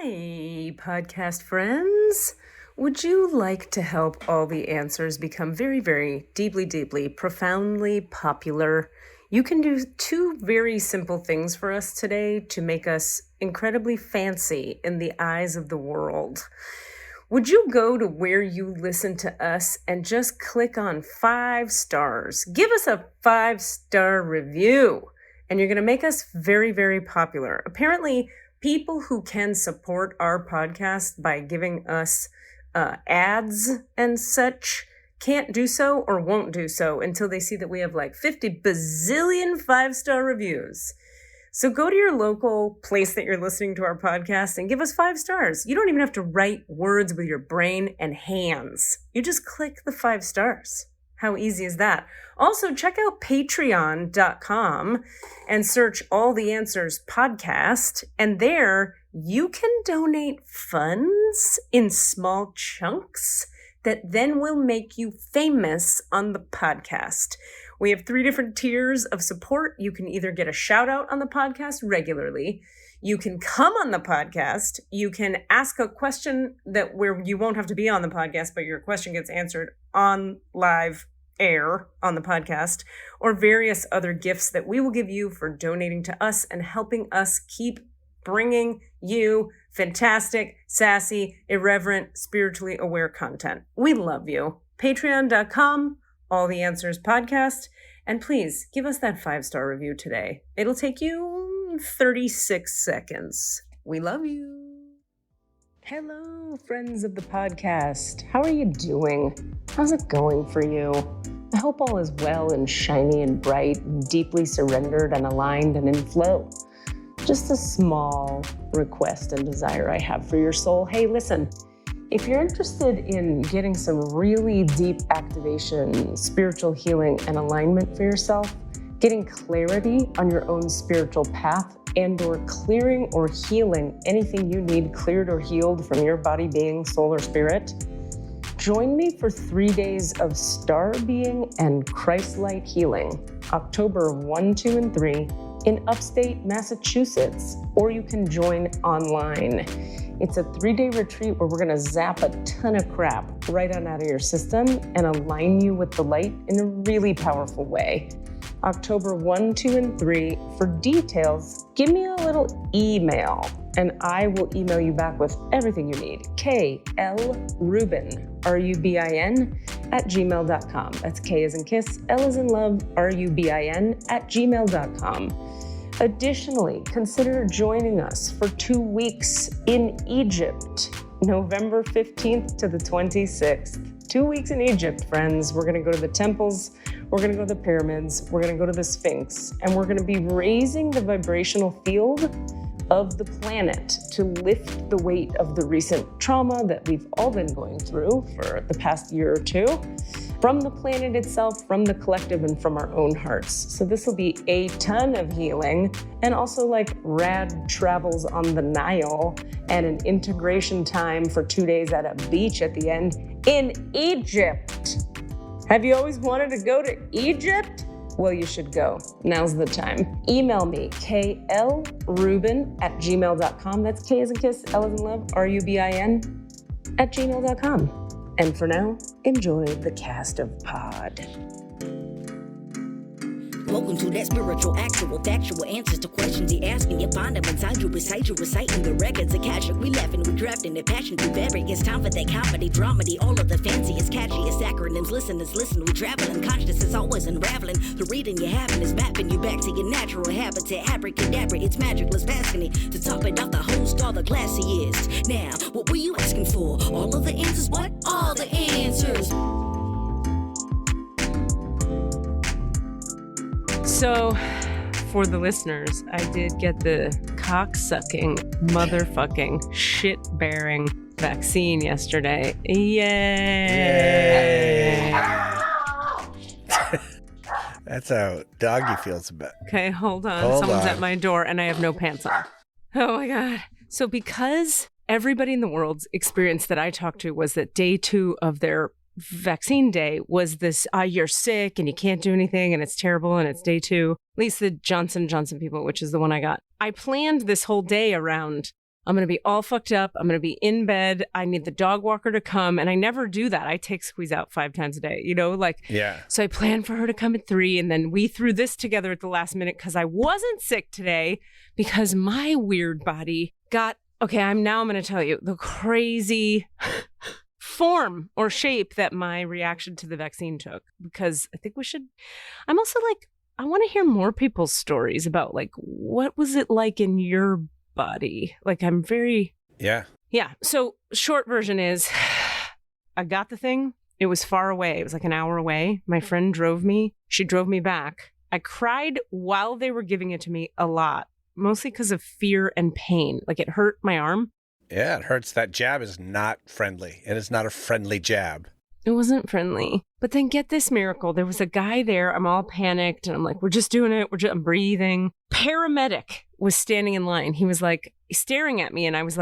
Hi, podcast friends. Would you like to help all the answers become very, very deeply, profoundly popular? You can do two very simple things for us today to make us incredibly fancy in the eyes of the world. Would you go to where you listen to us and just click on 5 stars? Give us a 5-star review, and you're going to make us very, very popular. Apparently, people who can support our podcast by giving us ads and such can't do so or won't do so until they see that we have like 50 bazillion 5-star reviews. So go to your local place that you're listening to our podcast and give us 5 stars. You don't even have to write words with your brain and hands. You just click the 5 stars. How easy is that? Also, check out patreon.com and search All the Answers podcast. And there you can donate funds in small chunks that then will make you famous on the podcast. We have 3 different tiers of support. You can either get a shout out on the podcast regularly. You can come on the podcast. You can ask a question where you won't have to be on the podcast, but your question gets answered on live air on the podcast, or various other gifts that we will give you for donating to us and helping us keep bringing you fantastic, sassy, irreverent, spiritually aware content. We love you. Patreon.com, All the Answers podcast. And please give us that 5-star review today. It'll take you 36 seconds. We love you. Hello, friends of the podcast. How are you doing? How's it going for you? I hope all is well and shiny and bright and deeply surrendered and aligned and in flow. Just a small request and desire I have for your soul. Hey, listen, if you're interested in getting some really deep activation, spiritual healing, and alignment for yourself, getting clarity on your own spiritual path, and/or clearing or healing anything you need cleared or healed from your body, being, soul, or spirit, join me for 3 days of star being and Christ-light healing, October 1, 2, and 3 in upstate Massachusetts, or you can join online. It's a 3-day retreat where we're gonna zap a ton of crap right on out of your system and align you with the light in a really powerful way. October 1, 2, and 3. For details, give me a little email and I will email you back with everything you need. KLRubin, RUBIN, @gmail.com. That's K as in kiss, L as in love, RUBIN, @gmail.com. Additionally, consider joining us for 2 weeks in Egypt, November 15th to the 26th. 2 weeks in Egypt, friends. We're going to go to the temples. We're going to go to the pyramids. We're going to go to the Sphinx. And we're going to be raising the vibrational field of the planet to lift the weight of the recent trauma that we've all been going through for the past year or 2, from the planet itself, from the collective, and from our own hearts. So this will be a ton of healing, and also like rad travels on the Nile and an integration time for 2 days at a beach at the end in Egypt. Have you always wanted to go to Egypt? Well, you should go. Now's the time. Email me, klrubin @gmail.com. That's K as in kiss, L as in love, RUBIN @gmail.com. And for now, enjoy the cast of Pod. Welcome to that spiritual, actual, factual answers to questions you're asking. You find them inside you, reciting the records. Akashic, we laughing, we drafting the passion through various. Time for that comedy, dramedy, all of the fanciest, catchiest acronyms. Listeners, listen, we traveling. Consciousness is always unraveling. The reading you're having is mapping you back to your natural habitat. Abracadabra, it's magicless, fascinating. To top it off, the host, all the classiest. Now, what were you asking for? All of the answers, what? All the answers. So, for the listeners, I did get the cock-sucking, motherfucking, shit-bearing vaccine yesterday. Yay! That's how doggy feels about it. Okay, hold on. Someone's at my door and I have no pants on. Oh my God. So because everybody in the world's experience that I talked to was that day 2 of their vaccine day was this, you're sick and you can't do anything and it's terrible and it's day 2, at least the Johnson & Johnson people, which is the one I got. I planned this whole day around I'm going to be all fucked up. I'm going to be in bed. I need the dog walker to come. And I never do that. I take Squeeze out 5 times a day, Yeah. So I planned for her to come at 3. And then we threw this together at the last minute because I wasn't sick today because my weird body got, I'm going to tell you the crazy form or shape that my reaction to the vaccine took, because I think I'm also I want to hear more people's stories about what was it like in your body? I'm very... Yeah. Yeah. So short version is I got the thing. It was far away. It was an hour away. My friend drove me. She drove me back. I cried while they were giving it to me a lot, mostly because of fear and pain. It hurt my arm. Yeah, it hurts. That jab is not friendly. It is not a friendly jab. It wasn't friendly. But then get this miracle. There was a guy there. I'm all panicked. And I'm we're just doing it. I'm breathing. Paramedic was standing in line. He was staring at me. And I was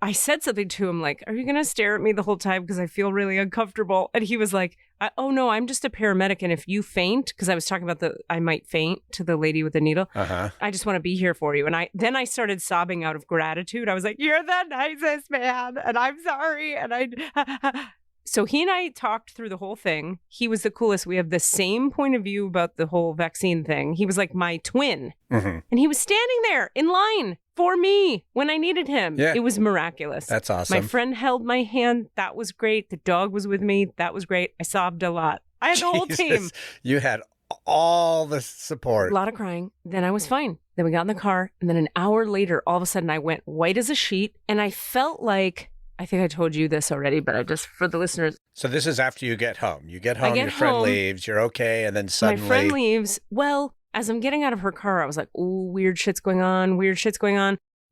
I said something to him are you going to stare at me the whole time? Because I feel really uncomfortable. And he was oh, no, I'm just a paramedic. And if you faint, because I was talking about I might faint to the lady with the needle. I just want to be here for you. And then I started sobbing out of gratitude. I was you're the nicest man. And I'm sorry. And So he and I talked through the whole thing. He was the coolest. We have the same point of view about the whole vaccine thing. He was my twin. Mm-hmm. And he was standing there in line for me when I needed him. Yeah. It was miraculous. That's awesome. My friend held my hand. That was great. The dog was with me. That was great. I sobbed a lot. I had the whole team. You had all the support. A lot of crying. Then I was fine. Then we got in the car. And then an hour later, all of a sudden I went white as a sheet. And I felt I think I told you this already, but I just, for the listeners. So this is after you get home. You get home, your friend leaves, you're okay, and then suddenly... My friend leaves. Well, as I'm getting out of her car, I was ooh, weird shit's going on.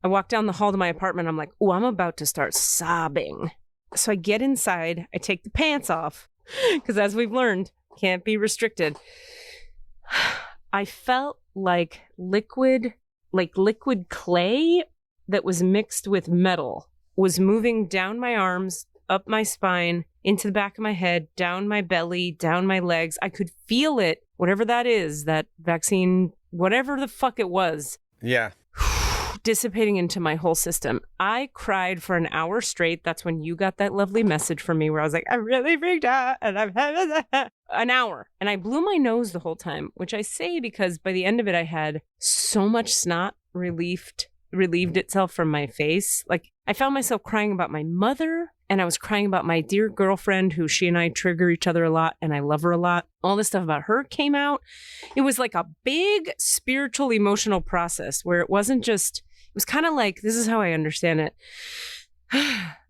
I walk down the hall to my apartment. I'm ooh, I'm about to start sobbing. So I get inside. I take the pants off, because as we've learned, can't be restricted. I felt like liquid clay that was mixed with metal was moving down my arms, up my spine, into the back of my head, down my belly, down my legs. I could feel it, whatever that is, that vaccine, whatever the fuck it was. Yeah. Dissipating into my whole system. I cried for an hour straight. That's when you got that lovely message from me where I was I'm really freaked out. And I'm an hour. And I blew my nose the whole time, which I say because by the end of it, I had so much snot relieved itself from my face. I found myself crying about my mother, and I was crying about my dear girlfriend who she and I trigger each other a lot, and I love her a lot. All this stuff about her came out. It was a big spiritual, emotional process where it wasn't just, it was kind of this is how I understand it.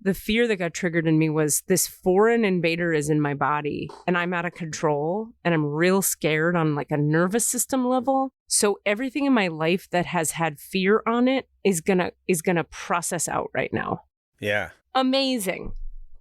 The fear that got triggered in me was this foreign invader is in my body and I'm out of control and I'm real scared on a nervous system level. So everything in my life that has had fear on it is gonna process out right now. Yeah. Amazing.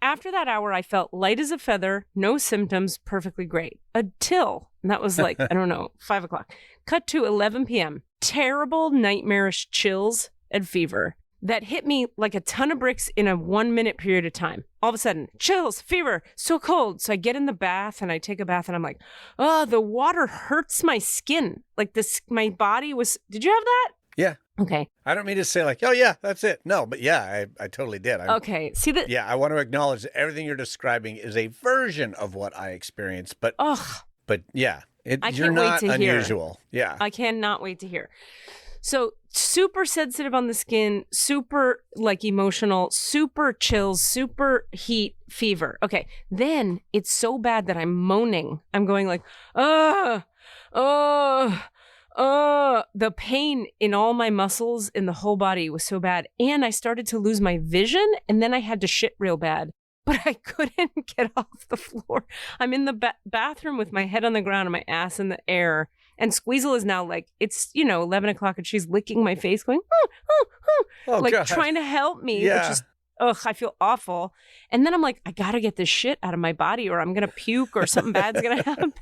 After that hour, I felt light as a feather, no symptoms, perfectly great. Until, and that was I don't know, 5 o'clock. Cut to 11 p.m. Terrible, nightmarish chills and fever that hit me like a ton of bricks in a 1 minute period of time. All of a sudden, chills, fever, so cold. So I get in the bath and I take a bath and I'm oh, the water hurts my skin. My body was, did you have that? Yeah. Okay. I don't mean to say oh yeah, that's it. No, but yeah, I totally did. Okay. See that? Yeah, I want to acknowledge that everything you're describing is a version of what I experienced, but yeah, you're not unusual. Yeah. I cannot wait to hear. So super sensitive on the skin, super emotional, super chills, super heat, fever. Okay. Then it's so bad that I'm moaning. I'm going the pain in all my muscles in the whole body was so bad. And I started to lose my vision and then I had to shit real bad. But I couldn't get off the floor. I'm in the bathroom with my head on the ground and my ass in the air. And Squeezel is now it's, 11 o'clock and she's licking my face going, God. Trying to help me. Yeah. Which is, I feel awful. And then I'm I got to get this shit out of my body or I'm going to puke or something bad's going to happen.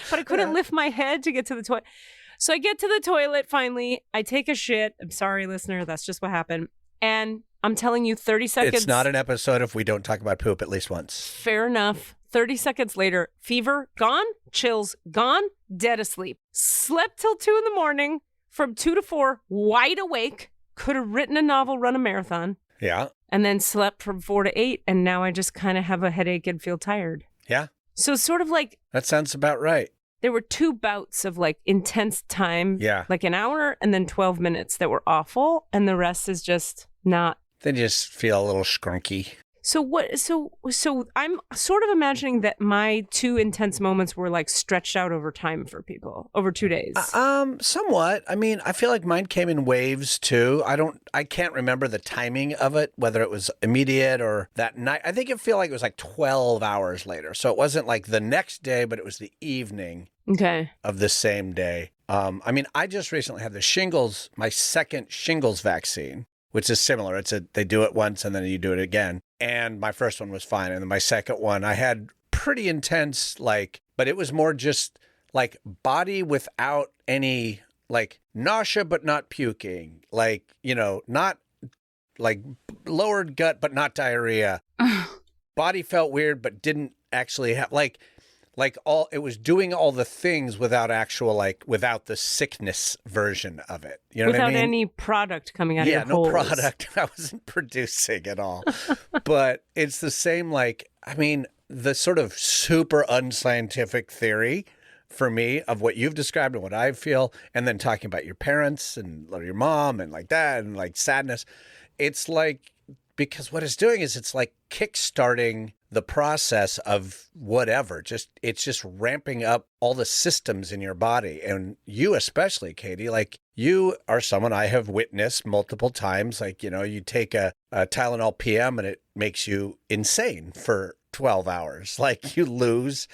But I couldn't lift my head to get to the toilet. So I get to the toilet finally. I take a shit. I'm sorry, listener. That's just what happened. And I'm telling you 30 seconds. It's not an episode if we don't talk about poop at least once. Fair enough. 30 seconds later, fever gone, chills gone, dead asleep. Slept till 2 a.m. from 2 to 4, wide awake, could have written a novel, run a marathon. Yeah. And then slept from 4 to 8. And now I just kind of have a headache and feel tired. Yeah. So sort of like. That sounds about right. There were 2 bouts of like intense time. Yeah. Like an hour and then 12 minutes that were awful. And the rest is just not. They just feel a little skrunky. So I'm sort of imagining that my 2 intense moments were like stretched out over time for people over 2 days. Somewhat. I mean, I feel like mine came in waves too. I can't remember the timing of it, whether it was immediate or that night. I think it felt like it was like 12 hours later. So it wasn't like the next day, but it was the evening of the same day. I mean, I just recently had my second shingles vaccine, which is similar. They do it once and then you do it again. And my first one was fine. And then my second one, I had pretty intense, but it was more just like body without any like nausea, but not puking. Not like lowered gut, but not diarrhea. Body felt weird, but didn't actually have it was doing all the things without without the sickness version of it. You know what I mean? Without any product coming out of your holes. Yeah, no product. I wasn't producing at all. But it's the same, the sort of super unscientific theory for me of what you've described and what I feel, and then talking about your parents and your mom and like that and like sadness. It's like, because what it's doing is it's like kickstarting the process of whatever. It's just ramping up all the systems in your body. And you especially, Katie, you are someone I have witnessed multiple times. You take a Tylenol PM and it makes you insane for 12 hours. You lose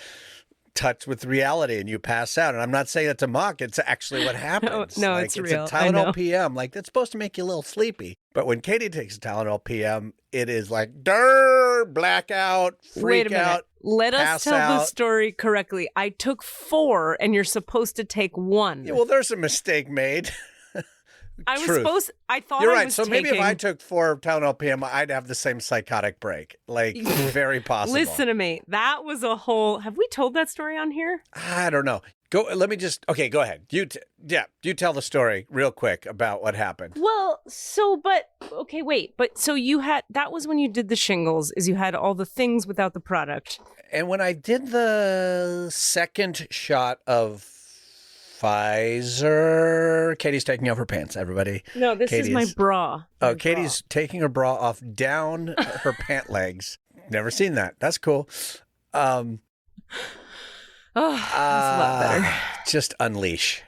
touch with reality and you pass out. And I'm not saying it to mock. It's actually what happens. No, it's real. It's a Tylenol PM. That's supposed to make you a little sleepy. But when Katie takes a Tylenol PM, it is blackout, freak out. Let us tell the story correctly. I took 4 and you're supposed to take 1. Yeah, well, there's a mistake made. I thought You're I right. was So taking... maybe if I took 4 Tylenol PM, I'd have the same psychotic break. Very possible. Listen to me. That was a whole... Have we told that story on here? I don't know. Go ahead. You tell the story real quick about what happened. Well, so you had... That was when you did the shingles, is you had all the things without the product. And when I did the second shot of Pfizer. Katie's taking off her pants, everybody. No, this is my bra. Katie's taking her bra off down her pant legs. Never seen that. That's cool. That's a lot better. Just unleash.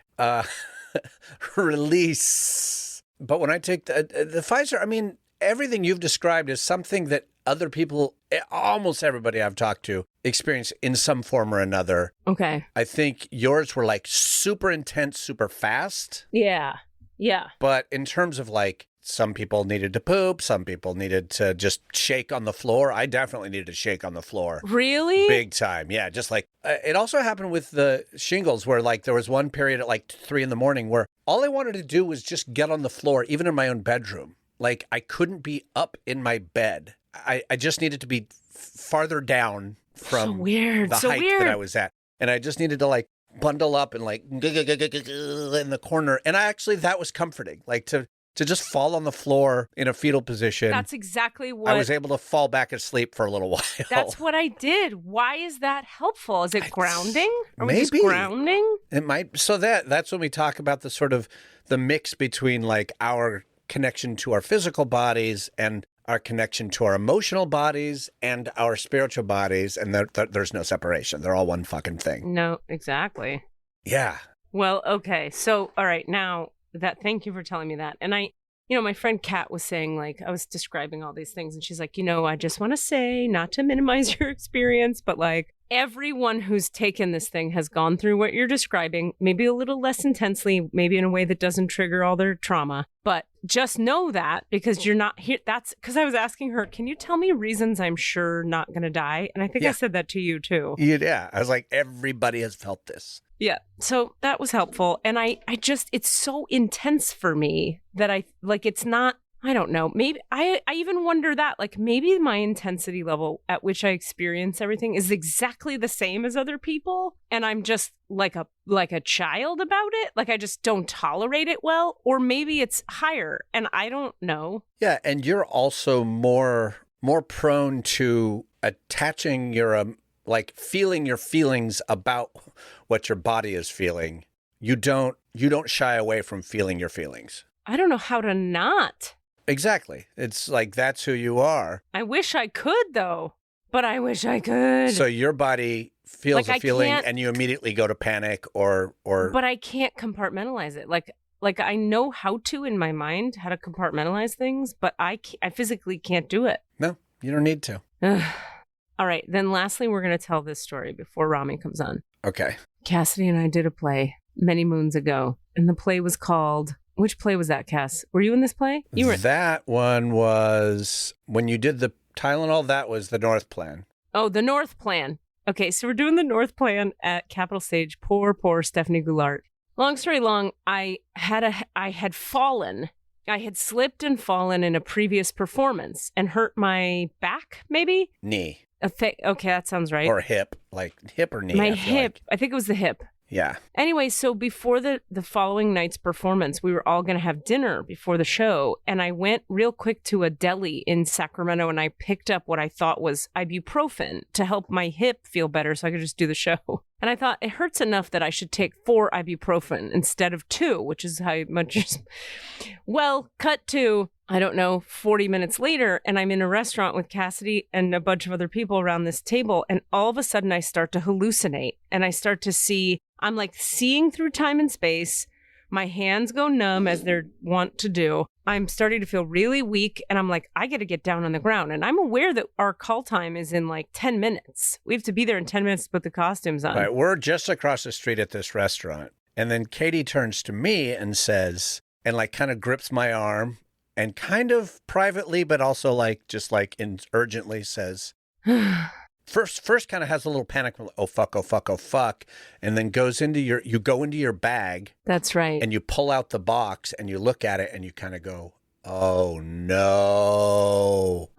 Release. But when I take the Pfizer, I mean, everything you've described is something that other people, almost everybody I've talked to, experience in some form or another. Okay. I think yours were super intense, super fast. Yeah. Yeah. But in terms of some people needed to poop, some people needed to just shake on the floor. I definitely needed to shake on the floor. Really? Big time. Yeah. Just it also happened with the shingles where there was one period at 3 a.m. where all I wanted to do was just get on the floor, even in my own bedroom. I couldn't be up in my bed. I just needed to be farther down from the height that I was at. And I just needed to bundle up and in the corner. And that was comforting. To just fall on the floor in a fetal position. That's exactly what... I was able to fall back asleep for a little while. That's what I did. Why is that helpful? Is it grounding? Maybe. We just grounding? It might. So that's when we talk about the sort of the mix between our connection to our physical bodies and our connection to our emotional bodies and our spiritual bodies, and there's no separation. They're all one fucking thing. No, exactly. Yeah. Well, okay. So, all right, now thank you for telling me that. And my friend Kat was saying, I was describing all these things, and she's like, I just want to say, not to minimize your experience, but everyone who's taken this thing has gone through what you're describing, maybe a little less intensely, maybe in a way that doesn't trigger all their trauma. But just know that, because you're not here. That's because I was asking her, can you tell me reasons I'm sure not going to die? And I think I said that to you too. Yeah. I was like, everybody has felt this. Yeah. So that was helpful. And I just, it's so intense for me that it's not I don't know. Maybe I even wonder that, like, maybe my intensity level at which I experience everything is exactly the same as other people, and I'm just like a child about it. Like, I just don't tolerate it well, or maybe it's higher, and I don't know. Yeah, and you're also more prone to attaching your like feeling your feelings about what your body is feeling. You don't shy away from feeling your feelings. I don't know how to not. Exactly. It's like that's who you are. I wish I could, though. But I wish I could. So your body feels like a feeling and you immediately go to panic or But I can't compartmentalize it. Like I know how to in my mind, how to compartmentalize things, but I physically can't do it. No, you don't need to. All right. Then lastly, we're going to tell this story before Rami comes on. Okay. Cassidy and I did a play many moons ago, and the play was called... Which play was that, Cass? Were you in this play? You were. That one was when you did the Tylenol. That was the North Plan. Oh, the North Plan. Okay, so we're doing the North Plan at Capitol Stage. Poor Stephanie Goulart. Long story long, I had fallen. I had slipped and fallen in a previous performance and hurt my back, maybe? Knee. Okay, that sounds right. Or hip, like hip or knee. My hip. I think it was the hip. Yeah. Anyway, so before the following night's performance, we were all going to have dinner before the show. And I went real quick to a deli in Sacramento and I picked up what I thought was ibuprofen to help my hip feel better so I could just do the show. And I thought it hurts enough that I should take 4 ibuprofen instead of 2, which is how much. Well, cut to, I don't know, 40 minutes later, and I'm in a restaurant with Cassidy and a bunch of other people around this table. And all of a sudden I start to hallucinate and I start to see, I'm like seeing through time and space. My hands go numb as they're wont to do. I'm starting to feel really weak and I'm like, I got to get down on the ground. And I'm aware that our call time is in like 10 minutes. We have to be there in 10 minutes to put the costumes on. All right, we're just across the street at this restaurant. And then Katie turns to me and says, and like kind of grips my arm and kind of privately, but also like just like urgently says, First kind of has a little panic, oh fuck, and then you go into your bag. That's right. And you pull out the box and you look at it and you kind of go, oh no.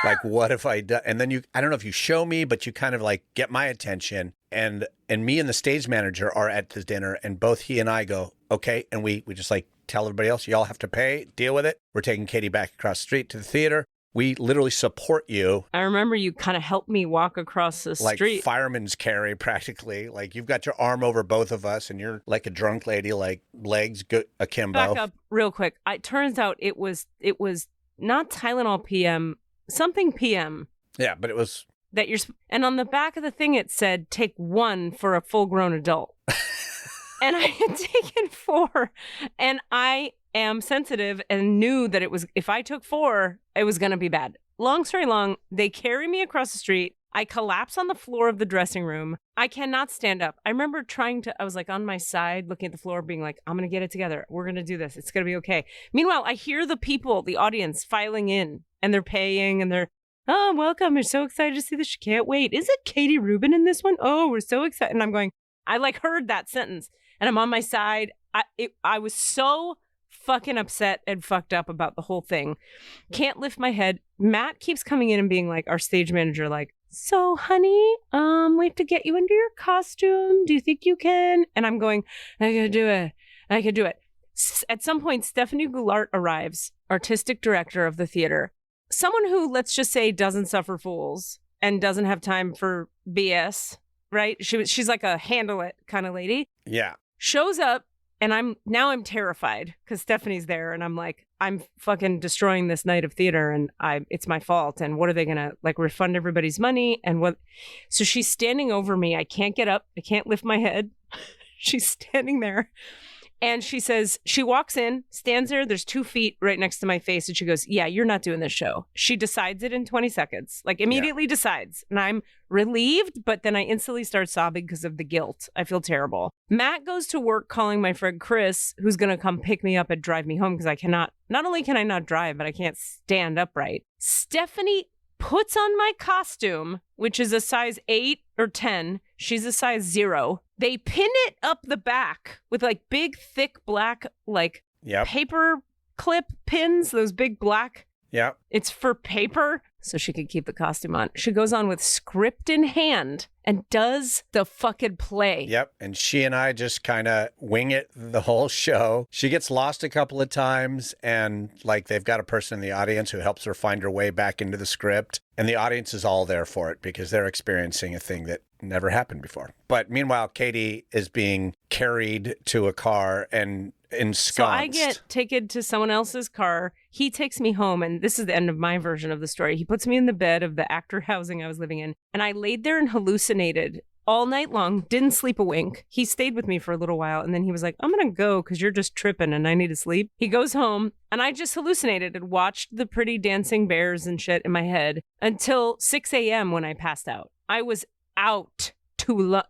Like, what if I do? And then I don't know if you show me, but you kind of like get my attention. And me and the stage manager are at the dinner and both he and I go, okay. And we just like tell everybody else, y'all have to pay, deal with it. We're taking Katie back across the street to the theater. We literally support you. I remember you kind of helped me walk across the street. Like fireman's carry, practically. Like you've got your arm over both of us and you're like a drunk lady, like legs akimbo. Back up real quick. It turns out it was not Tylenol PM, something PM. Yeah, but it was... And on the back of the thing it said, take 1 for a full-grown adult. And I had taken 4. And I am sensitive and knew that if I took 4, it was going to be bad. Long story long, they carry me across the street. I collapse on the floor of the dressing room. I cannot stand up. I remember I was like on my side, looking at the floor, being like, I'm going to get it together. We're going to do this. It's going to be okay. Meanwhile, I hear the people, the audience filing in and they're paying and they're, oh, welcome. We're so excited to see this. Can't wait. Is it Katie Rubin in this one? Oh, we're so excited. And I'm going, I like heard that sentence and I'm on my side. I was so fucking upset and fucked up about the whole thing. Can't lift my head. Matt keeps coming in and being like, our stage manager, like, so honey, we have to get you into your costume. Do you think you can? And I'm going, I can do it. I can do it. At some point, Stephanie Goulart arrives, artistic director of the theater. Someone who, let's just say, doesn't suffer fools and doesn't have time for BS, right? She's like a handle it kind of lady. Yeah. Shows up. And I'm terrified because Stephanie's there and I'm like, I'm fucking destroying this night of theater and it's my fault. And what are they going to like refund everybody's money? And what? So she's standing over me. I can't get up. I can't lift my head. She's standing there. And she says, she walks in, stands there. There's 2 feet right next to my face. And she goes, yeah, you're not doing this show. She decides it in 20 seconds, like immediately decides. And I'm relieved, but then I instantly start sobbing because of the guilt. I feel terrible. Matt goes to work calling my friend Chris, who's going to come pick me up and drive me home because not only can I not drive, but I can't stand upright. Stephanie puts on my costume, which is a size 8 or 10. She's a size 0. They pin it up the back with like big, thick, black, like paper clip pins, those big black. Yeah. It's for paper, so she could keep the costume on. She goes on with script in hand and does the fucking play. Yep. And she and I just kind of wing it the whole show. She gets lost a couple of times, and like they've got a person in the audience who helps her find her way back into the script. And the audience is all there for it because they're experiencing a thing that never happened before. But meanwhile, Katie is being carried to a car and ensconced. So I get taken to someone else's car. He takes me home, and this is the end of my version of the story. He puts me in the bed of the actor housing I was living in, and I laid there and hallucinated all night long, didn't sleep a wink. He stayed with me for a little while, and then he was like, I'm going to go because you're just tripping and I need to sleep. He goes home, and I just hallucinated and watched the pretty dancing bears and shit in my head until 6 a.m. when I passed out. I was out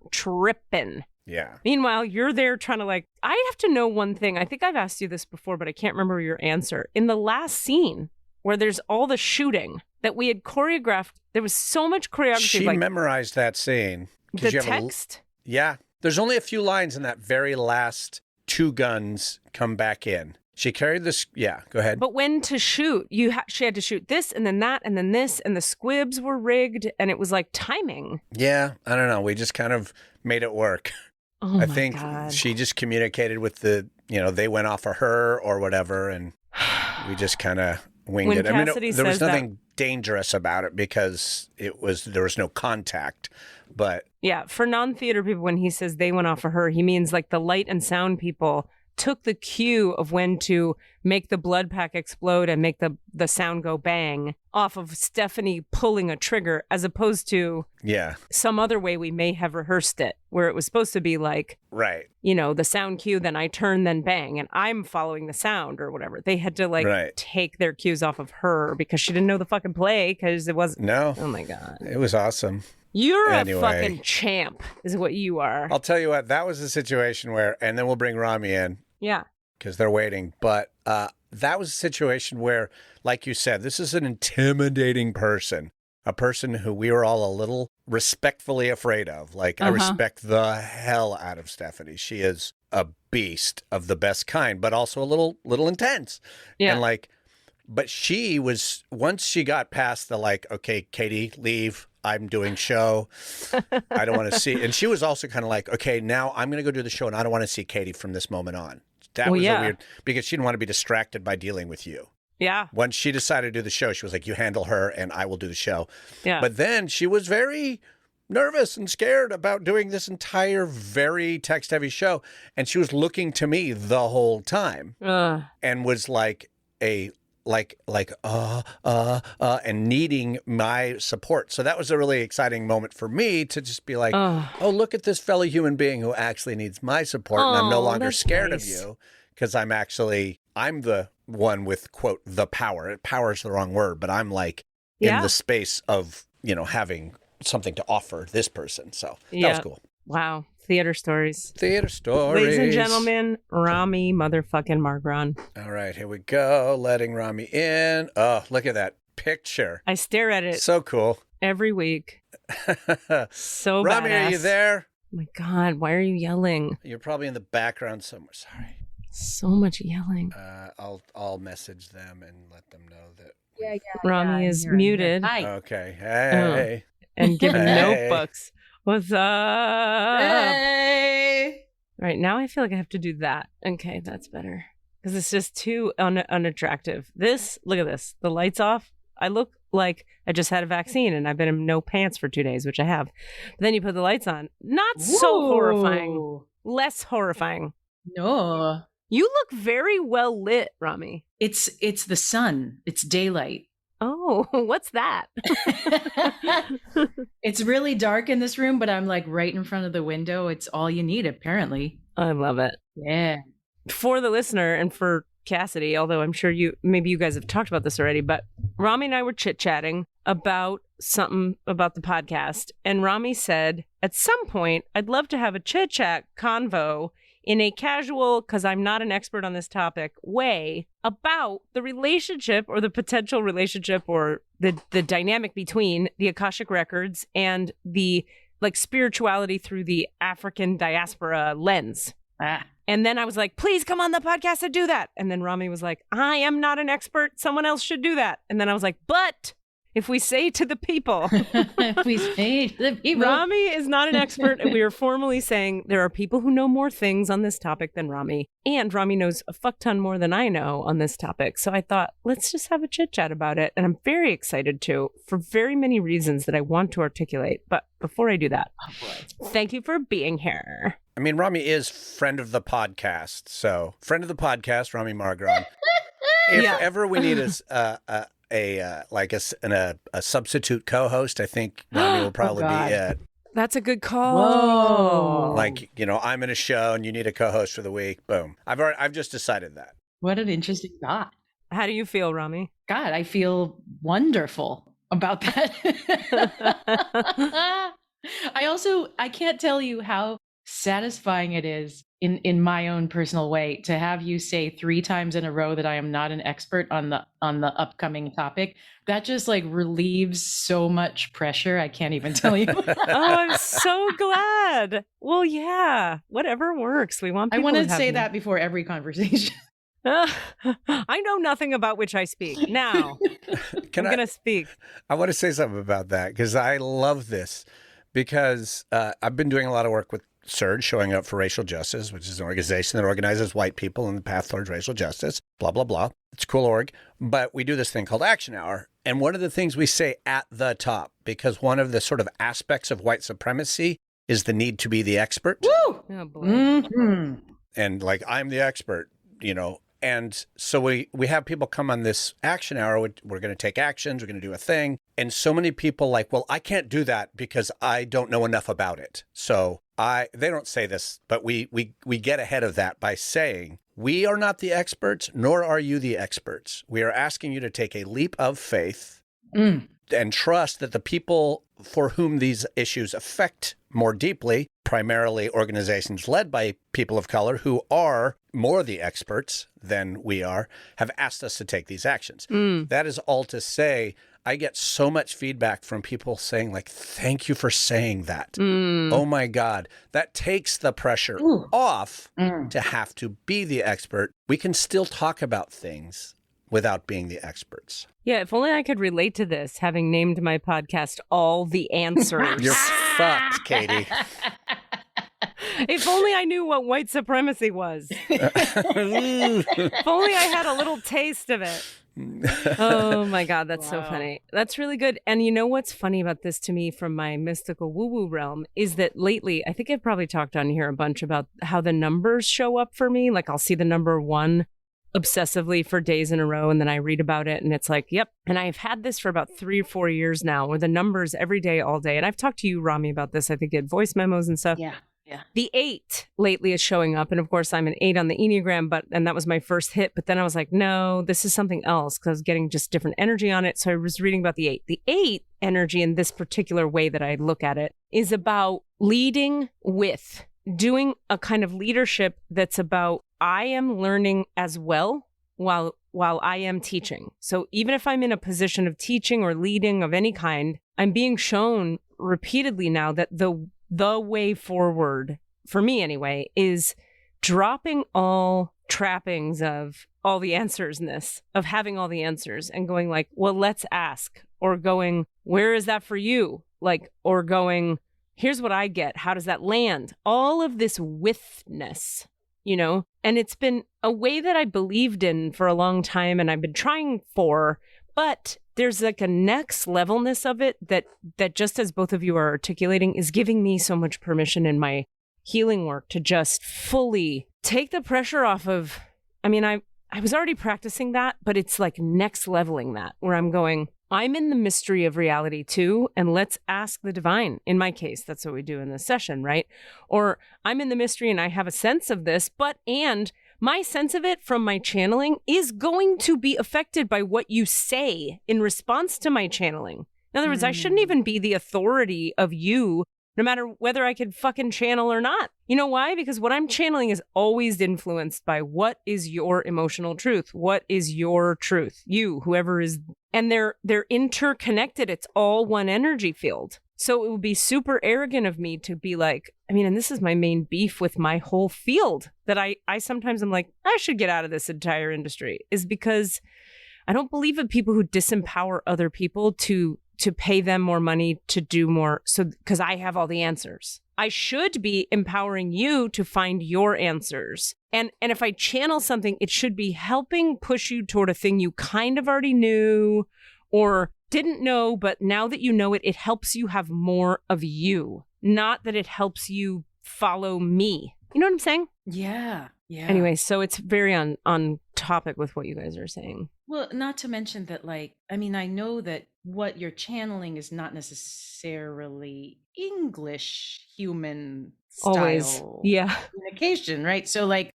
tripping. Yeah. Meanwhile, you're there trying to I have to know one thing. I think I've asked you this before, but I can't remember your answer. In the last scene where there's all the shooting that we had choreographed, there was so much choreography. She memorized that scene. The text? Yeah. There's only a few lines in that very last two guns come back in. She carried this. Yeah, go ahead. But when to shoot, she had to shoot this and then that and then this, and the squibs were rigged, and it was like timing. Yeah, I don't know. We just kind of made it work. Oh I think God. She just communicated with they went off of her or whatever, and we just kind of winged it. I mean, there was nothing dangerous about it because there was no contact, but yeah, for non-theater people, when he says they went off of her, he means like the light and sound people took the cue of when to make the blood pack explode and make the sound go bang off of Stephanie pulling a trigger, as opposed to some other way we may have rehearsed it, where it was supposed to be like, right, the sound cue, then I turn, then bang, and I'm following the sound or whatever. They had to take their cues off of her because she didn't know the fucking play because it wasn't. No. Oh my God. It was awesome. You're a fucking champ, is what you are. I'll tell you what, that was a situation where, and then we'll bring Rami in. Yeah. Because they're waiting. But that was a situation where, like you said, this is an intimidating person, a person who we were all a little respectfully afraid of. I respect the hell out of Stephanie. She is a beast of the best kind, but also a little intense. Yeah. And but she was, once she got past the okay, Katie, leave. I'm doing show. I don't want to see. And she was also kind of like, okay, now I'm going to go do the show and I don't want to see Katie from this moment on. That was a weird, because she didn't want to be distracted by dealing with you. Yeah. When she decided to do the show, she was like, you handle her and I will do the show. Yeah. But then she was very nervous and scared about doing this entire very text-heavy show. And she was looking to me the whole time and was like and needing my support. So that was a really exciting moment for me to just be like, oh, look at this fellow human being who actually needs my support. And I'm no longer scared of you because I'm the one with, quote, the power. Power is the wrong word, but I'm in the space of, having something to offer this person. So that was cool. Wow. Theater stories. Theater stories. Ladies and gentlemen, Rami motherfucking Margron. All right, here we go. Letting Rami in. Oh, look at that picture. I stare at it. So cool. Every week. So Rami, badass. are you there? Oh my God, why are you yelling? You're probably in the background somewhere. Sorry. So much yelling. I'll message them and let them know that. Yeah. Rami is muted. Hi. Okay. Hey. And giving notebooks. What's up? Hey. All right, now I feel like I have to do that. Okay, that's better. Because it's just too unattractive. Look at this. The light's off. I look like I just had a vaccine and I've been in no pants for 2 days, which I have. But then you put the lights on. Not so horrifying. Less horrifying. No. You look very well lit, Rami. It's the sun. It's daylight. Oh, what's that? It's really dark in this room, but I'm right in front of the window. It's all you need, apparently. I love it. Yeah. For the listener and for Cassidy, although I'm sure maybe you guys have talked about this already, but Rami and I were chit-chatting about something about the podcast. And Rami said, at some point, I'd love to have a chit-chat convo in a casual, because I'm not an expert on this topic, way about the relationship or the potential relationship or the dynamic between the Akashic Records and the spirituality through the African diaspora lens. And then I was like, please come on the podcast and do that. And then Rami was like, I am not an expert. Someone else should do that. And then I was like, but if we say to the people, If we say to the people, Rami is not an expert, and we are formally saying there are people who know more things on this topic than Rami, and Rami knows a fuck ton more than I know on this topic. So I thought, let's just have a chit chat about it. And I'm very excited to, for very many reasons that I want to articulate. But before I do that, thank you for being here. I mean, Rami is friend of the podcast. So friend of the podcast, Rami Margron. If ever we need a substitute co-host, I think Rami will probably be it. That's a good call. Whoa. Like, I'm in a show and you need a co-host for the week. Boom. I've just decided that. What an interesting thought. How do you feel, Rami? God, I feel wonderful about that. I can't tell you how satisfying it is in my own personal way to have you say 3 times in a row that I am not an expert on the upcoming topic. That just like relieves so much pressure. I can't even tell you. Oh, I'm so glad. Well, yeah, whatever works. We want I people want to have say you. that before every conversation. I know nothing about which I speak. Now, I'm going to speak. I want to say something about that because I love this because I've been doing a lot of work with Surge, Showing Up for Racial Justice, which is an organization that organizes white people in the path towards racial justice, blah, blah, blah. It's a cool org. But we do this thing called Action Hour. And one of the things we say at the top, because one of the sort of aspects of white supremacy is the need to be the expert. Woo! Oh, boy. Mm-hmm. And like, I'm the expert, And so we have people come on this Action Hour. We're going to take actions. We're going to do a thing. And so many people like, well, I can't do that because I don't know enough about it. So they don't say this, but we get ahead of that by saying, we are not the experts, nor are you the experts. We are asking you to take a leap of faith and trust that the people for whom these issues affect more deeply, primarily organizations led by people of color who are more the experts than we are, have asked us to take these actions. That is all to say, I get so much feedback from people saying like, thank you for saying that. Oh my God. That takes the pressure off to have to be the expert. We can still talk about things without being the experts. Yeah, if only I could relate to this, having named my podcast All the Answers. You're fucked, Katie. If only I knew what white supremacy was. If only I had a little taste of it. Oh my God, that's so funny. That's really good. And you know what's funny about this to me from my mystical woo-woo realm is that lately, I think I've probably talked on here a bunch about how the numbers show up for me. Like I'll see the number 1 obsessively for days in a row, and then I read about it and it's like, yep. And I've had this for about 3 or 4 years now, where the numbers every day, all day. And I've talked to you, Rami, about this. I think in voice memos and stuff. Yeah. The 8 lately is showing up. And of course, I'm an 8 on the Enneagram, and that was my first hit. But then I was like, no, this is something else because I was getting just different energy on it. So I was reading about the 8. The 8 energy in this particular way that I look at it is about leading with, doing a kind of leadership that's about, I am learning as well while I am teaching. So even if I'm in a position of teaching or leading of any kind, I'm being shown repeatedly now that the way forward, for me anyway, is dropping all trappings of all the answers-ness, of having all the answers and going like, well, let's ask, or going, where is that for you? Like, or going, here's what I get. How does that land? All of this withness, and it's been a way that I believed in for a long time and I've been trying for, but there's like a next levelness of it that just as both of you are articulating is giving me so much permission in my healing work to just fully take the pressure off of, I was already practicing that, but it's like next leveling that where I'm going, I'm in the mystery of reality too, and let's ask the divine. In my case, that's what we do in this session, right? Or I'm in the mystery and I have a sense of this, and my sense of it from my channeling is going to be affected by what you say in response to my channeling. In other words, I shouldn't even be the authority of you, no matter whether I could fucking channel or not. You know why? Because what I'm channeling is always influenced by what is your emotional truth? What is your truth? You, whoever is, and they're interconnected. It's all one energy field. So it would be super arrogant of me to be like, I mean, and this is my main beef with my whole field, that I sometimes I'm like, I should get out of this entire industry, is because I don't believe in people who disempower other people to pay them more money to do more. So, because I have all the answers. I should be empowering you to find your answers. And if I channel something, it should be helping push you toward a thing you kind of already knew or didn't know, but now that you know it, it helps you have more of you, not that it helps you follow me. You know what I'm saying? Yeah. Yeah. Anyway, so it's very on topic with what you guys are saying. Well, not to mention that, like, I mean, I know that what you're channeling is not necessarily English human Always. style Yeah. communication, right? So, like,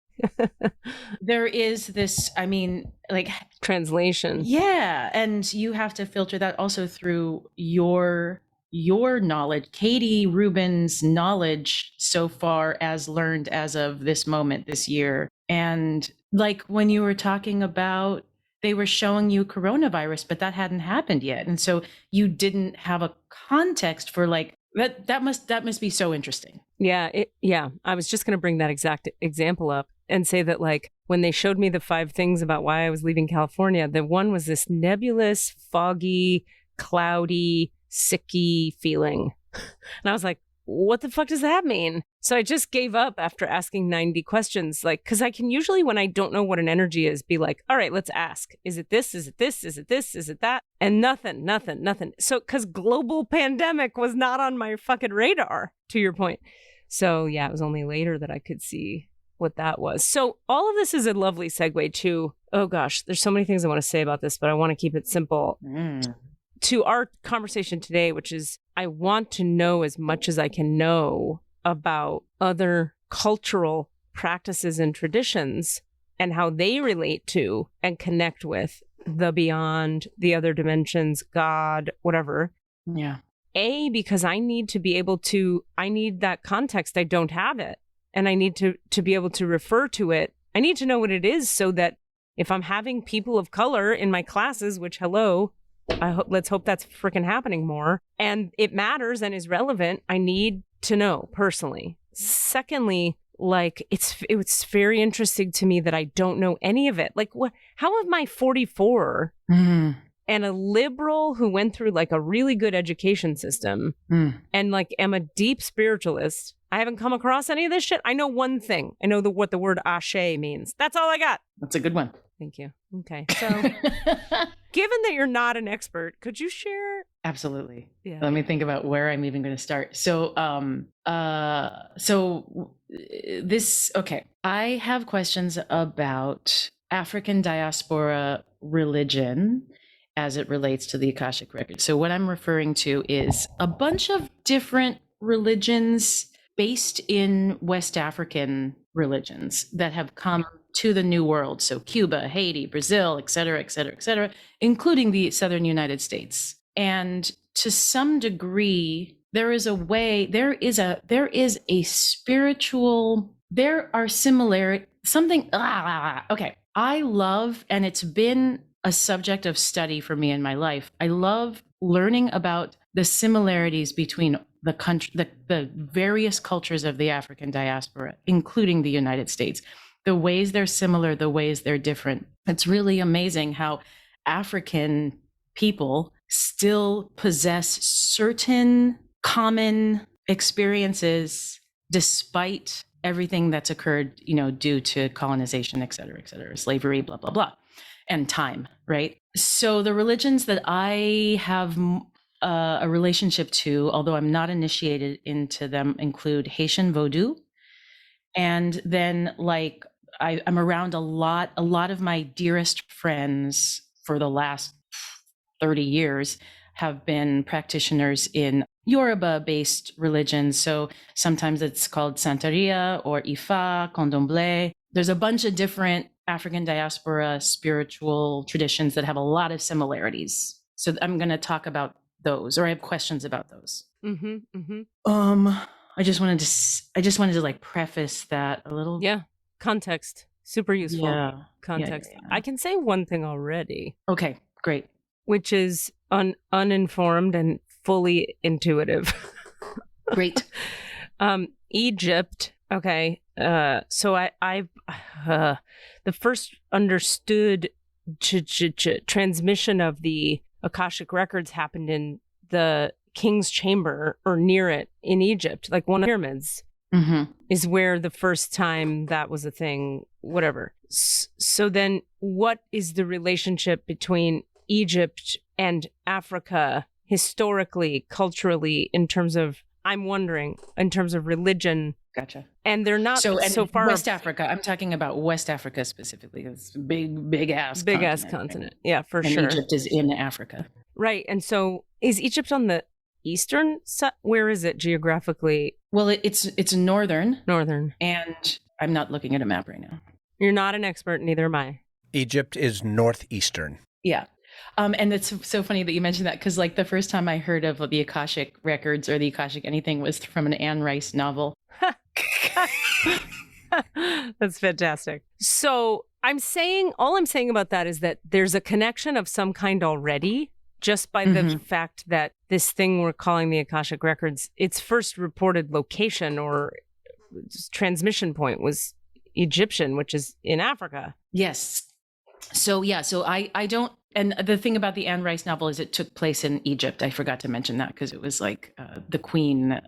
there is this, I mean, like, translation. Yeah. And you have to filter that also through your knowledge, Katie Rubin's knowledge so far as learned as of this moment this year. And like when you were talking about, they were showing you coronavirus, but that hadn't happened yet. And so you didn't have a context for like, that must be so interesting. Yeah. I was just going to bring that exact example up and say that, like, when they showed me the 5 things about why I was leaving California, the one was this nebulous, foggy, cloudy, sicky feeling. And I was like, what the fuck does that mean? So I just gave up after asking 90 questions, like, because I can usually, when I don't know what an energy is, be like, all right, let's ask. Is it this? Is it this? Is it this? Is it that? And nothing. So, because global pandemic was not on my fucking radar, to your point. So yeah, it was only later that I could see what that was. So all of this is a lovely segue to, oh gosh, there's so many things I want to say about this, but I want to keep it simple. To our conversation today, which is, I want to know as much as I can know about other cultural practices and traditions and how they relate to and connect with the beyond, the other dimensions, God, whatever. Yeah. Because I need to be able to, I need that context. I don't have it. And I need to be able to refer to it. I need to know what it is so that if I'm having people of color in my classes, which, hello, let's hope that's freaking happening more, and it matters and is relevant, I need to know personally. Secondly, like, it's very interesting to me that I don't know any of it. Like, how am I 44 and a liberal who went through like a really good education system and like am a deep spiritualist? I haven't come across any of this shit. I know one thing. I know what the word ashe means. That's all I got. That's a good one. Thank you. Okay. So given that you're not an expert, could you share? Absolutely. Yeah. Let me think about where I'm even going to start. So, okay. I have questions about African diaspora religion as it relates to the Akashic Record. So what I'm referring to is a bunch of different religions based in West African religions that have come to the New World. So Cuba, Haiti, Brazil, et cetera, including the Southern United States. And to some degree, there is a spiritual, there are similarities, okay. I love, and it's been a subject of study for me in my life. I love learning about the similarities between the country, the various cultures of the African diaspora, including the United States, the ways they're similar, the ways they're different. It's really amazing how African people still possess certain common experiences despite everything that's occurred, due to colonization, et cetera, slavery, blah, blah, blah, and time, right? So the religions that I have a relationship to, although I'm not initiated into them, include Haitian Vodou. And then I'm around a lot of my dearest friends for the last 30 years have been practitioners in Yoruba-based religions. So sometimes it's called Santeria or Ifa, Candomblé. There's a bunch of different African diaspora spiritual traditions that have a lot of similarities. So I'm going to talk about those, or I have questions about those. I just wanted to like preface that a little. Yeah. Context. Super useful. Yeah. Context. Yeah. I can say one thing already. Okay, great. Which is uninformed and fully intuitive. Great. Egypt, okay, so I've the first understood transmission of the Akashic records happened in the king's chamber or near it in Egypt, like one of the pyramids. Is where the first time that was a thing, whatever. So then what is the relationship between Egypt and Africa historically, culturally, in terms of, I'm wondering, in terms of religion? Gotcha. And they're not so far. West Africa, I'm talking about West Africa specifically. It's a big ass continent. Right? Yeah, for and sure. Egypt is in Africa. Right. And so is Egypt on the eastern side? Where is it geographically? Well, it's northern. Northern. And I'm not looking at a map right now. You're not an expert, neither am I. Egypt is northeastern. Yeah. And it's so funny that you mentioned that, because like the first time I heard of the Akashic records or the Akashic anything was from an Anne Rice novel. That's fantastic. So all I'm saying about that is that there's a connection of some kind already, just by the fact that this thing we're calling the Akashic records, its first reported location or transmission point was Egyptian, which is in Africa. Yes. So I don't, and the thing about the Anne Rice novel is it took place in Egypt. I forgot to mention that because it was like the queen,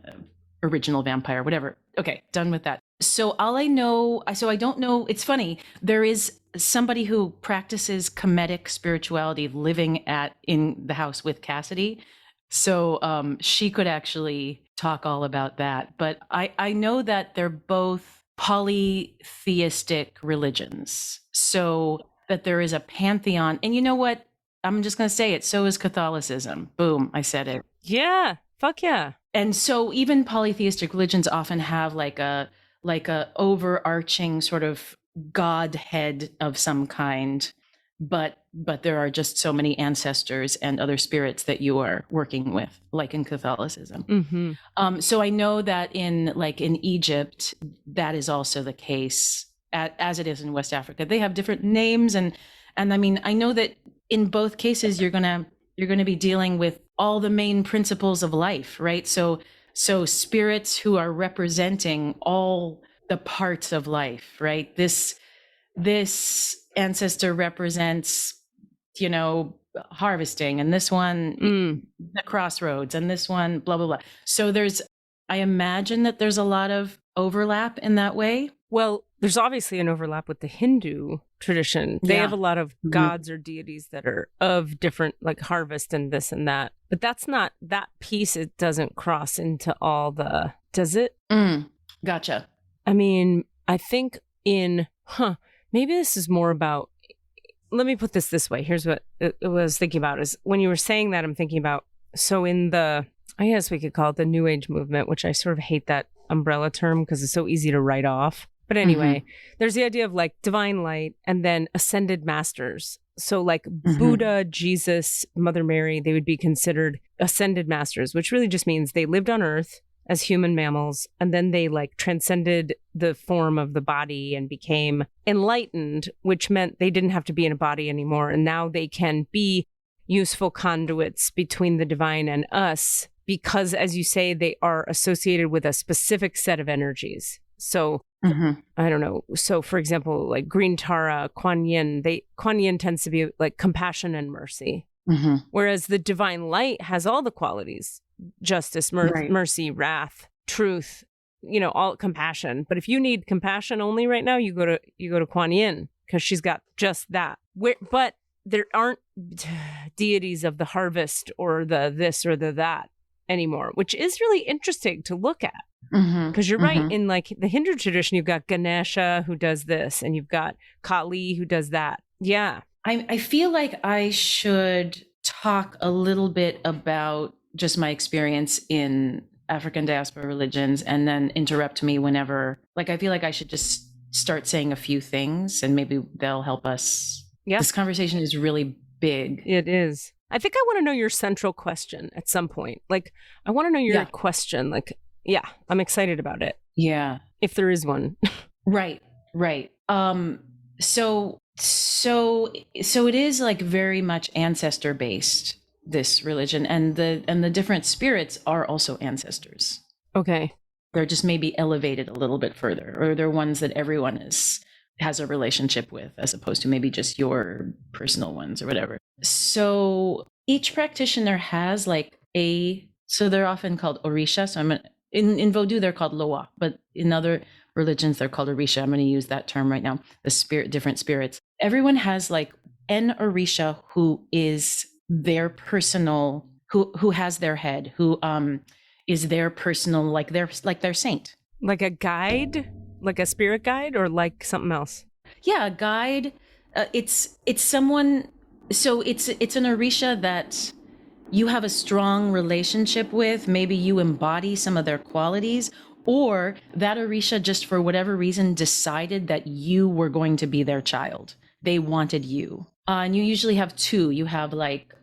original vampire, whatever. Okay, done with that. So I don't know, it's funny, there is somebody who practices Kemetic spirituality living in the house with Cassidy. So she could actually talk all about that. But I know that they're both polytheistic religions. So that there is a pantheon. And you know what? I'm just going to say it. So is Catholicism. Boom. I said it. Yeah. Fuck yeah. And so even polytheistic religions often have like a overarching sort of godhead of some kind, but there are just so many ancestors and other spirits that you are working with, like in Catholicism. So I know that in Egypt, that is also the case, as it is in West Africa. They have different names, and I mean, I know that in both cases you're gonna be dealing with all the main principles of life, right? So spirits who are representing all the parts of life, right? This ancestor represents, harvesting, and this one, the crossroads, and this one, blah, blah, blah. So I imagine that there's a lot of overlap in that way. Well, there's obviously an overlap with the Hindu tradition. They have a lot of gods or deities that are of different, like harvest and this and that. But that's not that piece. It doesn't cross into all does it? Gotcha. I mean, I think maybe this is more about, let me put this way. Here's what I was thinking about is when you were saying that, I'm thinking about, so in I guess we could call it the New Age movement, which I sort of hate that umbrella term because it's so easy to write off. But anyway, there's the idea of like divine light and then ascended masters. So like Buddha, Jesus, Mother Mary, they would be considered ascended masters, which really just means they lived on Earth as human mammals, and then they like transcended the form of the body and became enlightened, which meant they didn't have to be in a body anymore. And now they can be useful conduits between the divine and us because, as you say, they are associated with a specific set of energies. So I don't know. So for example, like Green Tara, Kuan Yin tends to be like compassion and mercy. Whereas the divine light has all the qualities: justice, mercy, wrath, truth, all compassion. But if you need compassion only right now, you go to Kuan Yin because she's got just that. But there aren't deities of the harvest or the this or the that anymore, which is really interesting to look at. Because you're right, in like the Hindu tradition, you've got Ganesha who does this, and you've got Kali who does that. Yeah. I feel like I should talk a little bit about just my experience in African diaspora religions and then interrupt me whenever, like, I feel like I should just start saying a few things and maybe they'll help us. Yeah. This conversation is really big. It is. I think I want to know your central question at some point. Like, I want to know your question. Like, yeah, I'm excited about it. Yeah. If there is one. Right. So it is like very much ancestor based, this religion, and the different spirits are also ancestors. Okay. They're just maybe elevated a little bit further, or they're ones that everyone has a relationship with, as opposed to maybe just your personal ones or whatever. So each practitioner has like so they're often called Orisha. So in Vodou, they're called Loa, but in other religions, they're called Orisha. I'm going to use that term right now. Different spirits. Everyone has like an Orisha who is their personal, who has their head, who is their personal, like their saint. Like a guide, like a spirit guide, or like something else? Yeah, a guide. It's someone. So it's an Orisha that you have a strong relationship with. Maybe you embody some of their qualities, or that Orisha just for whatever reason decided that you were going to be their child. They wanted you. And you usually have two. You have like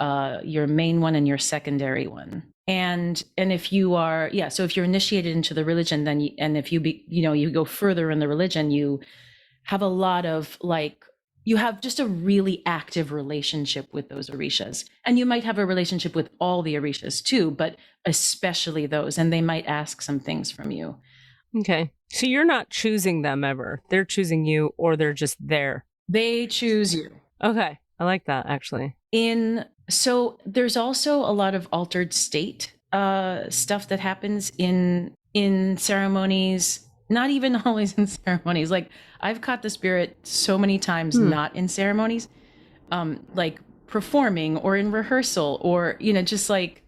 your main one and your secondary one. And if you are, so if you're initiated into the religion, then if you go further in the religion, you have a lot of like, you have just a really active relationship with those Orishas. And you might have a relationship with all the Orishas too, but especially those, and they might ask some things from you. Okay. So you're not choosing them ever. They're choosing you, or they're just there. They choose you. Okay. I like that, actually. So there's also a lot of altered state stuff that happens in ceremonies, not even always in ceremonies. Like I've caught the spirit so many times, not in ceremonies, like performing or in rehearsal, or, just like,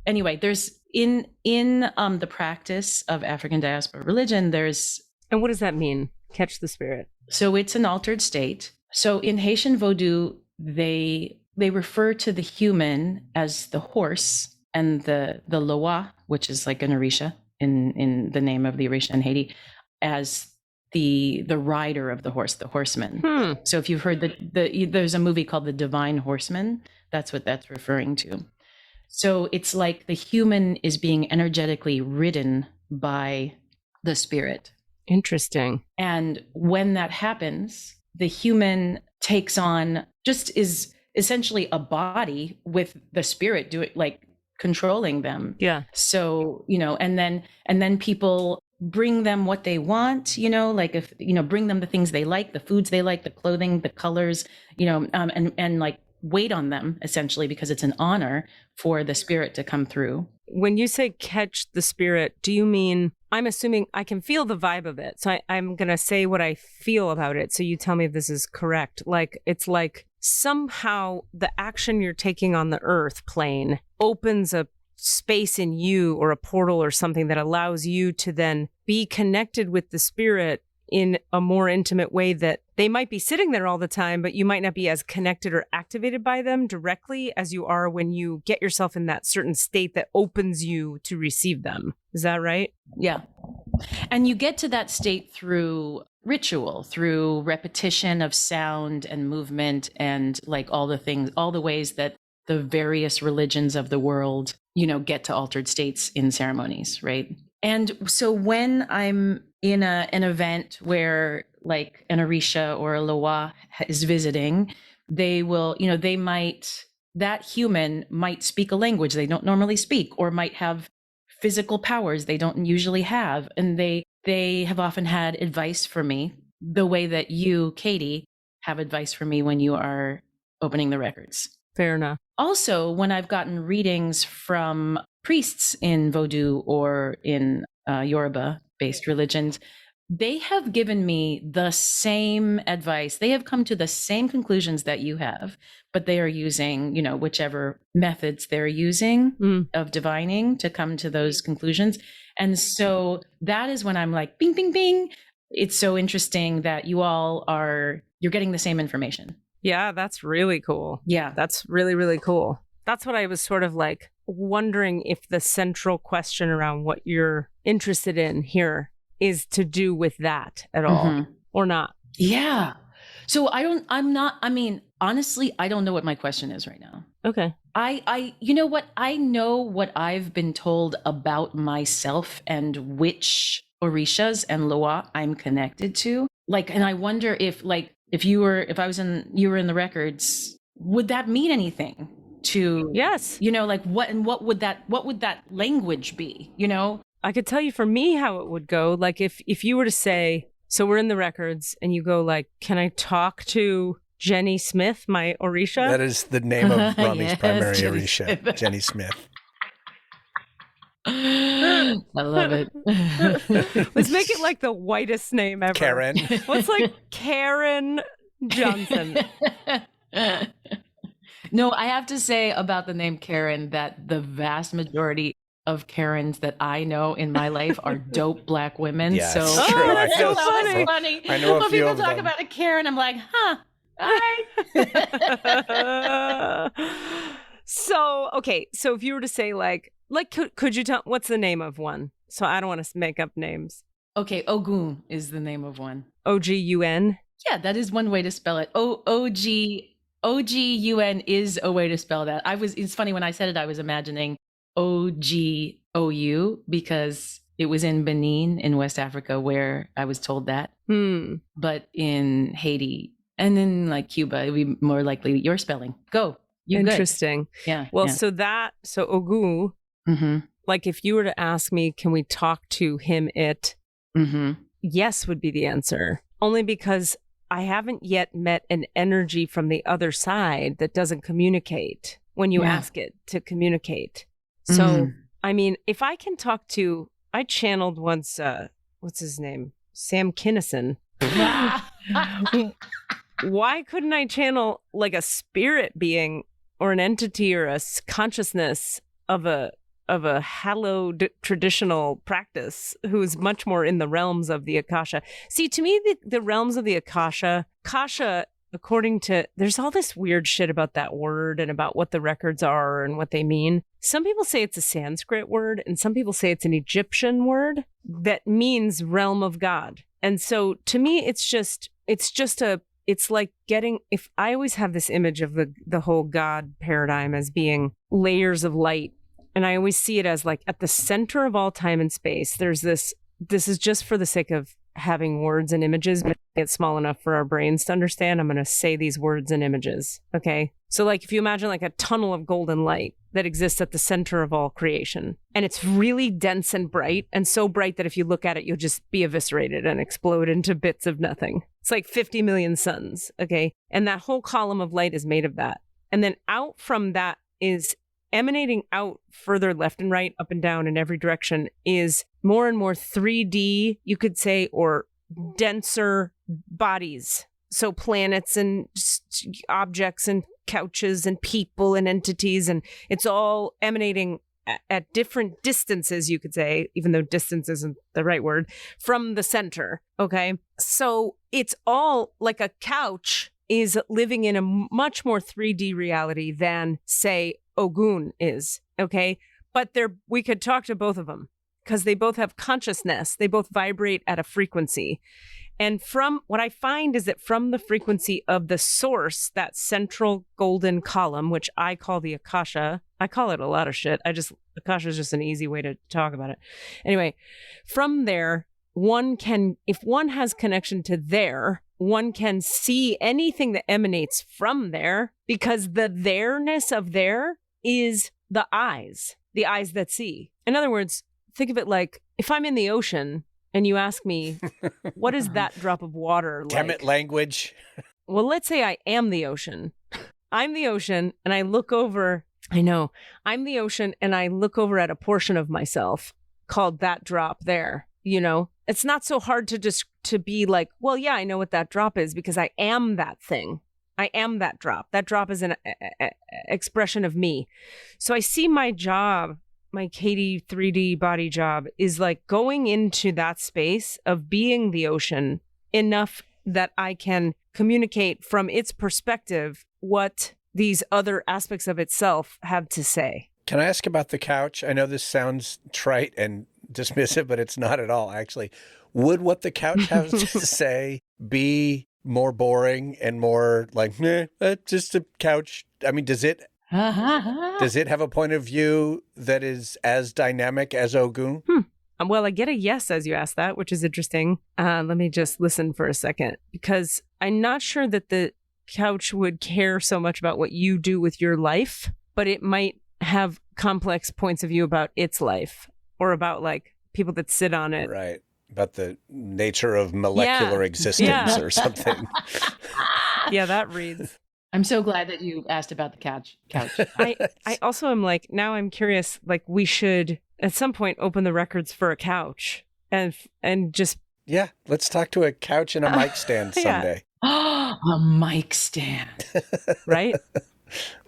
anyway, there's in the practice of African diaspora religion, And what does that mean? Catch the spirit. So it's an altered state. So in Haitian Vodou, they refer to the human as the horse, and the loa, which is like an Orisha in the name of the Orisha in Haiti, as the rider of the horse, the horseman. So if you've heard there's a movie called The Divine Horseman, that's what that's referring to. So it's like the human is being energetically ridden by the spirit. Interesting. And when that happens, the human takes on, just is essentially a body with the spirit doing, like controlling them. Yeah. So, and then people bring them what they want, like if, bring them the things they like, the foods they like, the clothing, the colors, and like wait on them essentially, because it's an honor for the spirit to come through. When you say catch the spirit, do you mean, I'm assuming I can feel the vibe of it. So I'm going to say what I feel about it. So you tell me if this is correct. Like, it's like somehow the action you're taking on the earth plane opens a space in you, or a portal or something that allows you to then be connected with the spirit in a more intimate way, that they might be sitting there all the time, but you might not be as connected or activated by them directly as you are when you get yourself in that certain state that opens you to receive them. Is that right? Yeah. And you get to that state through ritual, through repetition of sound and movement, and like all the ways that the various religions of the world, get to altered states in ceremonies, right? And so when I'm in an event where like an Orisha or a Loa is visiting, they will, that human might speak a language they don't normally speak, or might have physical powers they don't usually have. And they have often had advice for me, the way that you, Katie, have advice for me when you are opening the records. Fair enough. Also, when I've gotten readings from priests in Vodou or in Yoruba-based religions, they have given me the same advice. They have come to the same conclusions that you have, but they are using, whichever methods they're using of divining to come to those conclusions. And so that is when I'm like, bing, bing, bing. It's so interesting that you're getting the same information. Yeah, that's really cool. Yeah. That's really, really cool. That's what I was sort of like wondering, if the central question around what you're interested in here is to do with that at all, or not. Yeah. So honestly, I don't know what my question is right now. Okay. You know what? I know what I've been told about myself and which Orishas and Loa I'm connected to. Like, and I wonder if you were in the records, would that mean anything to? Yes. What would that language be? I could tell you for me how it would go. Like if you were to say, so we're in the records and you go like, can I talk to Jenny Smith, my Orisha? That is the name of Rami's Yes, primary Jenny Orisha, Smith. Jenny Smith. I love it. Let's make it like the whitest name ever. Karen. What's like Karen Johnson? No, I have to say about the name Karen that the vast majority of Karens that I know in my life are dope Black women. Yes, so true. That's so funny. funny. I know a When few people of talk them. about a Karen, I'm like, huh. All right. So, okay. So if you were to say like could you tell, what's the name of one? So I don't want to make up names. Okay, Ogun is the name of one. OGUN? Yeah, that is one way to spell it. OGUN is a way to spell that. It's funny when I said it, I was imagining OGOU because it was in Benin in West Africa where I was told that. But in Haiti and in like Cuba, it would be more likely your spelling. Go. You Interesting. Good. Yeah. Well, yeah. so Ogu, like if you were to ask me, can we talk to him, it? Yes would be the answer. Only because I haven't yet met an energy from the other side that doesn't communicate when you ask it to communicate. So, I mean, if I can talk to, I channeled once, what's his name? Sam Kinison. Why couldn't I channel like a spirit being or an entity or a consciousness of a hallowed traditional practice who's much more in the realms of the Akasha? See, to me, the realms of the Akasha, according to, there's all this weird shit about that word and about what the records are and what they mean. Some people say it's a Sanskrit word and some people say it's an Egyptian word that means realm of God. And so to me, it's like getting, if I always have this image of the whole God paradigm as being layers of light. And I always see it as like at the center of all time and space, there's this is just for the sake of having words and images, but it's small enough for our brains to understand. I'm going to say these words and images. Okay. So like if you imagine like a tunnel of golden light that exists at the center of all creation, and it's really dense and bright, and so bright that if you look at it, you'll just be eviscerated and explode into bits of nothing. It's like 50 million suns. Okay. And that whole column of light is made of that. And then out from that is emanating out further left and right, up and down in every direction is more and more 3D, you could say, or denser bodies. So planets and objects and couches and people and entities, and it's all emanating at different distances, you could say, even though distance isn't the right word, from the center. Okay. So it's all like a couch is living in a much more 3D reality than, say, Ogun is. Okay. But we could talk to both of them because they both have consciousness. They both vibrate at a frequency. And from what I find is that from the frequency of the source, that central golden column, which I call the Akasha, I call it a lot of shit. Akasha is just an easy way to talk about it. Anyway, from there, if one has connection to there, one can see anything that emanates from there because the there-ness of there is the eyes that see. In other words, think of it like if I'm in the ocean and you ask me, what is that drop of water like? Damn it, language. Well, let's say I am the ocean. I'm the ocean and I look over. I know. I'm the ocean and I look over at a portion of myself called that drop there. You know, it's not so hard to be like, well, yeah, I know what that drop is because I am that thing. I am that drop. That drop is an expression of me. So I see my job, my Katie 3D body job is like going into that space of being the ocean enough that I can communicate from its perspective what these other aspects of itself have to say. Can I ask about the couch? I know this sounds trite and dismissive, but it's not at all, actually. Would what the couch has to say be more boring and more like, just a couch? I mean, does it have a point of view that is as dynamic as Ogun? Well, I get a yes as you ask that, which is interesting. Let me just listen for a second, because I'm not sure that the couch would care so much about what you do with your life, but it might have complex points of view about its life or about like people that sit on it. Right. About the nature of molecular existence or something. Yeah, that reads. I'm so glad that you asked about the couch. I also am like, now I'm curious, like we should at some point open the records for a couch and just. Yeah, let's talk to a couch and a mic stand someday. A mic stand. Right?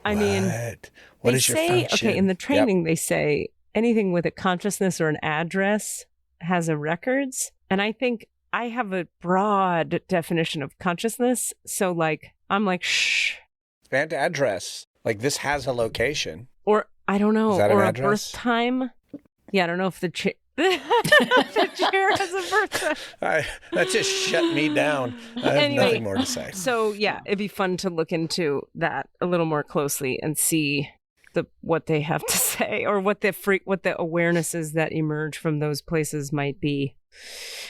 I mean, what they is your say, function? okay, in the training, they say anything with a consciousness or an address has a records. And I think I have a broad definition of consciousness. So like, I'm like, shh. And address. Like this has a location. Or I don't know. Is that or an a address? birth time. Yeah, I don't know if the the chair has a birth time. That just shut me down. I have nothing more to say. So yeah, it'd be fun to look into that a little more closely and see what they have to say, or what the awarenesses that emerge from those places might be.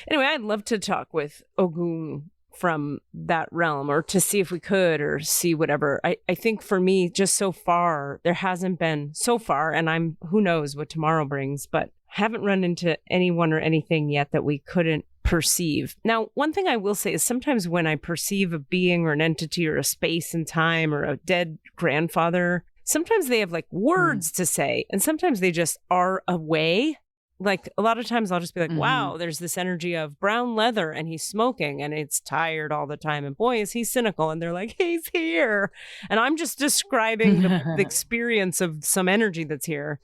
Anyway, I'd love to talk with Ogun from that realm, or to see if we could, or see whatever. I think for me, just so far, there hasn't been so far, and who knows what tomorrow brings, but haven't run into anyone or anything yet that we couldn't perceive. Now, one thing I will say is sometimes when I perceive a being or an entity or a space and time or a dead grandfather, sometimes they have like words to say, and sometimes they just are away. Like a lot of times I'll just be like, wow, there's this energy of brown leather and he's smoking and it's tired all the time. And boy, is he cynical. And they're like, he's here. And I'm just describing the experience of some energy that's here.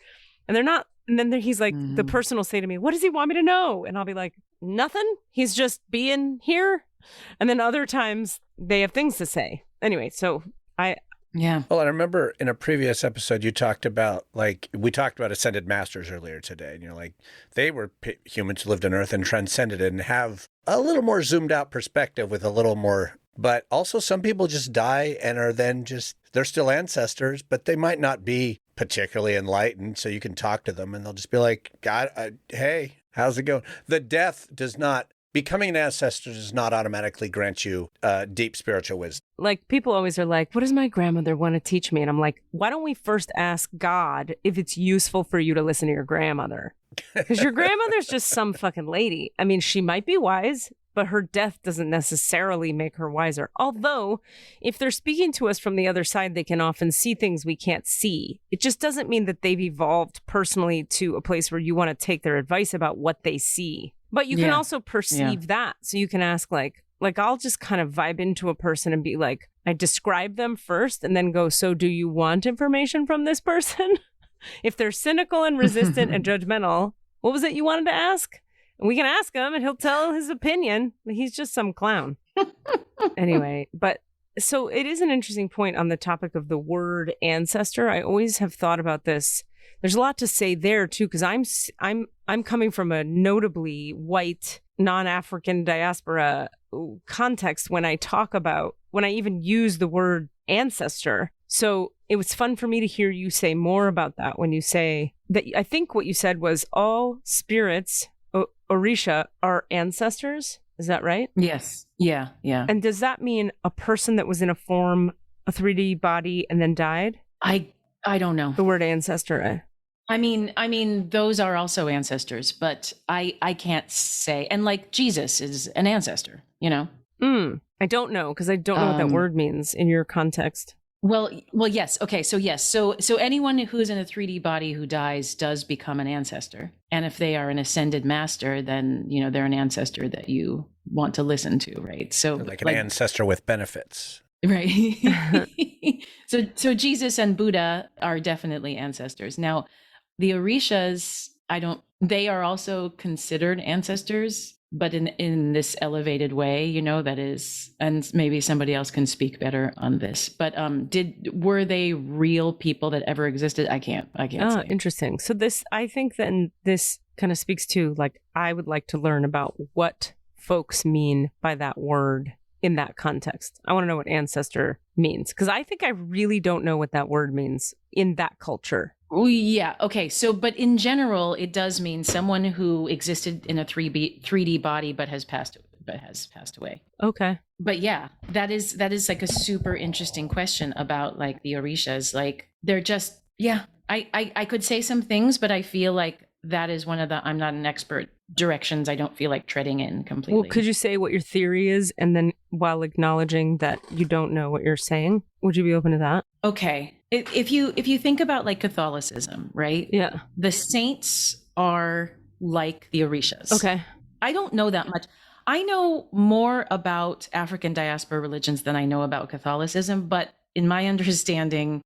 And they're not. And then he's like, the person will say to me, what does he want me to know? And I'll be like, nothing. He's just being here. And then other times they have things to say. Anyway, so Yeah. Well, I remember in a previous episode, you talked about, we talked about ascended masters earlier today. And you're like, they were humans who lived on Earth and transcended it and have a little more zoomed out perspective with a little more. But also some people just die and are then they're still ancestors, but they might not be particularly enlightened. So you can talk to them and they'll just be like, God, hey, how's it going? Becoming an ancestor does not automatically grant you deep spiritual wisdom. Like people always are like, what does my grandmother want to teach me? And I'm like, why don't we first ask God if it's useful for you to listen to your grandmother? Because your grandmother's just some fucking lady. I mean, she might be wise, but her death doesn't necessarily make her wiser. Although, if they're speaking to us from the other side, they can often see things we can't see. It just doesn't mean that they've evolved personally to a place where you want to take their advice about what they see. But you can also perceive that. So you can ask like I'll just kind of vibe into a person and be like, I describe them first and then go, so do you want information from this person? If they're cynical and resistant and judgmental, what was it you wanted to ask? And we can ask him and he'll tell his opinion. He's just some clown. Anyway, but so it is an interesting point on the topic of the word ancestor. I always have thought about this. There's a lot to say there too, because I'm coming from a notably white, non-African diaspora context when I even use the word ancestor. So it was fun for me to hear you say more about that when you say that. I think what you said was all spirits, Orisha, are ancestors. Is that right? Yes. Yeah. And does that mean a person that was in a 3D body and then died? I don't know. The word ancestor. I mean, those are also ancestors, but I can't say. And like Jesus is an ancestor, you know? I don't know, because I don't know what that word means in your context. Well, yes. Okay. So yes. So anyone who's in a 3D body who dies does become an ancestor. And if they are an ascended master, then, you know, they're an ancestor that you want to listen to. Right. So like an ancestor with benefits. Right. So Jesus and Buddha are definitely ancestors. Now, the Orishas, they are also considered ancestors, but in this elevated way, you know, that is, and maybe somebody else can speak better on this, but were they real people that ever existed? I can't say. Interesting. So I think then this kind of speaks to, like, I would like to learn about what folks mean by that word in that context. I want to know what ancestor means, because I think I really don't know what that word means in that culture. Oh, yeah. Okay. So, but in general, it does mean someone who existed in a 3D body, but has passed away. Okay. But yeah, that is like a super interesting question about like the Orishas. Like they're just, I could say some things, but I feel like that is one of the I'm not an expert directions I don't feel like treading in completely. Well, could you say what your theory is, and then while acknowledging that you don't know what you're saying, would you be open to that? Okay. If you think about like Catholicism, right? Yeah. The saints are like the Orishas. Okay. I don't know that much. I know more about African diaspora religions than I know about Catholicism, but in my understanding,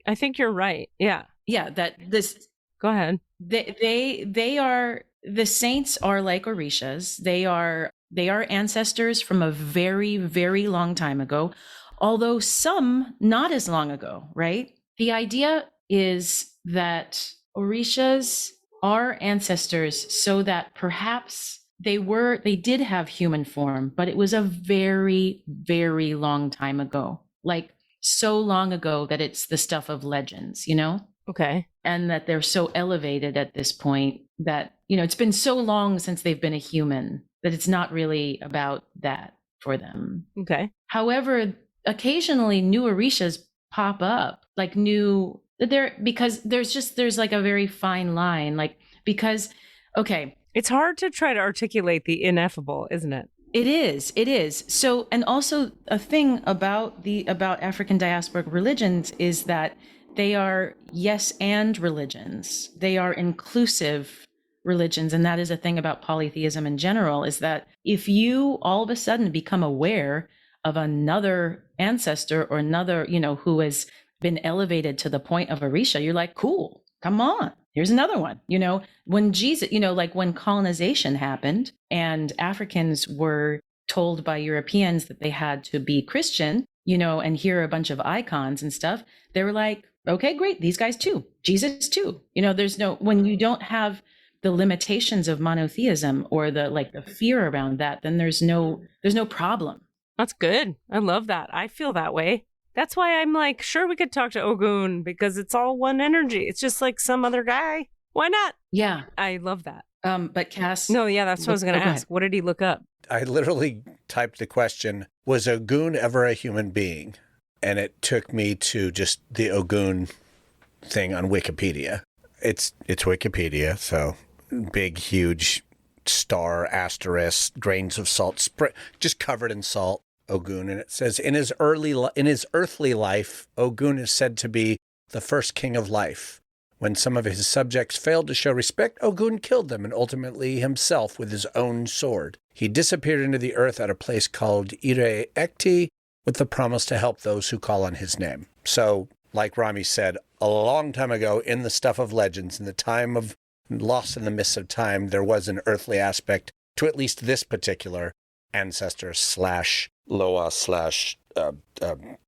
I think you're right. Yeah. yeah, that this Go ahead. they are, the saints are like Orishas. They are ancestors from a very, very long time ago, although some not as long ago, right? The idea is that Orishas are ancestors so that perhaps they did have human form, but it was a very, very long time ago. Like so long ago that it's the stuff of legends, you know? Okay. And that they're so elevated at this point that, you know, it's been so long since they've been a human that it's not really about that for them. Okay. However, occasionally new Orishas pop up, like new because there's like a very fine line, like, because, okay. It's hard to try to articulate the ineffable, isn't it? It is. So, and also a thing about African diasporic religions is that they are yes and religions. They are inclusive religions. And that is a thing about polytheism in general, is that if you all of a sudden become aware of another ancestor or another, you know, who has been elevated to the point of Orisha, you're like, cool, come on. Here's another one. You know, when Jesus, you know, like when colonization happened and Africans were told by Europeans that they had to be Christian, you know, and hear a bunch of icons and stuff, they were like, okay, great. These guys too. Jesus too. You know, when you don't have the limitations of monotheism or the fear around that, then there's no problem. That's good. I love that. I feel that way. That's why I'm like, sure, we could talk to Ogun because it's all one energy. It's just like some other guy. Why not? Yeah. I love that. But Cass. No, yeah, that's what I was going to ask. What did he look up? I literally typed the question, was Ogun ever a human being? And it took me to just the Ogun thing on Wikipedia. It's Wikipedia, so big, huge star, asterisk, grains of salt, just covered in salt. Ogun, and it says in his earthly life, Ogun is said to be the first king of life. When some of his subjects failed to show respect, Ogun killed them and ultimately himself with his own sword. He disappeared into the earth at a place called Ire Ekti with the promise to help those who call on his name. So, like Rami said, a long time ago in the stuff of legends, in the time of lost in the mists of time, there was an earthly aspect to at least this particular ancestor / Loa /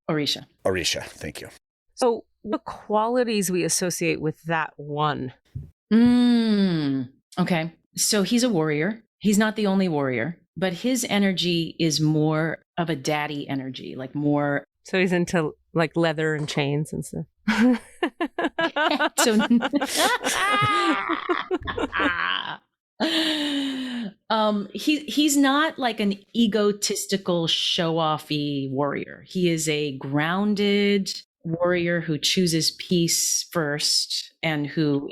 Orisha. Orisha. Thank you. So what qualities we associate with that one? Okay. So he's a warrior. He's not the only warrior, but his energy is more of a daddy energy, like more. So he's into like leather and chains and stuff. So he's not like an egotistical show-offy warrior. He is a grounded warrior who chooses peace first and who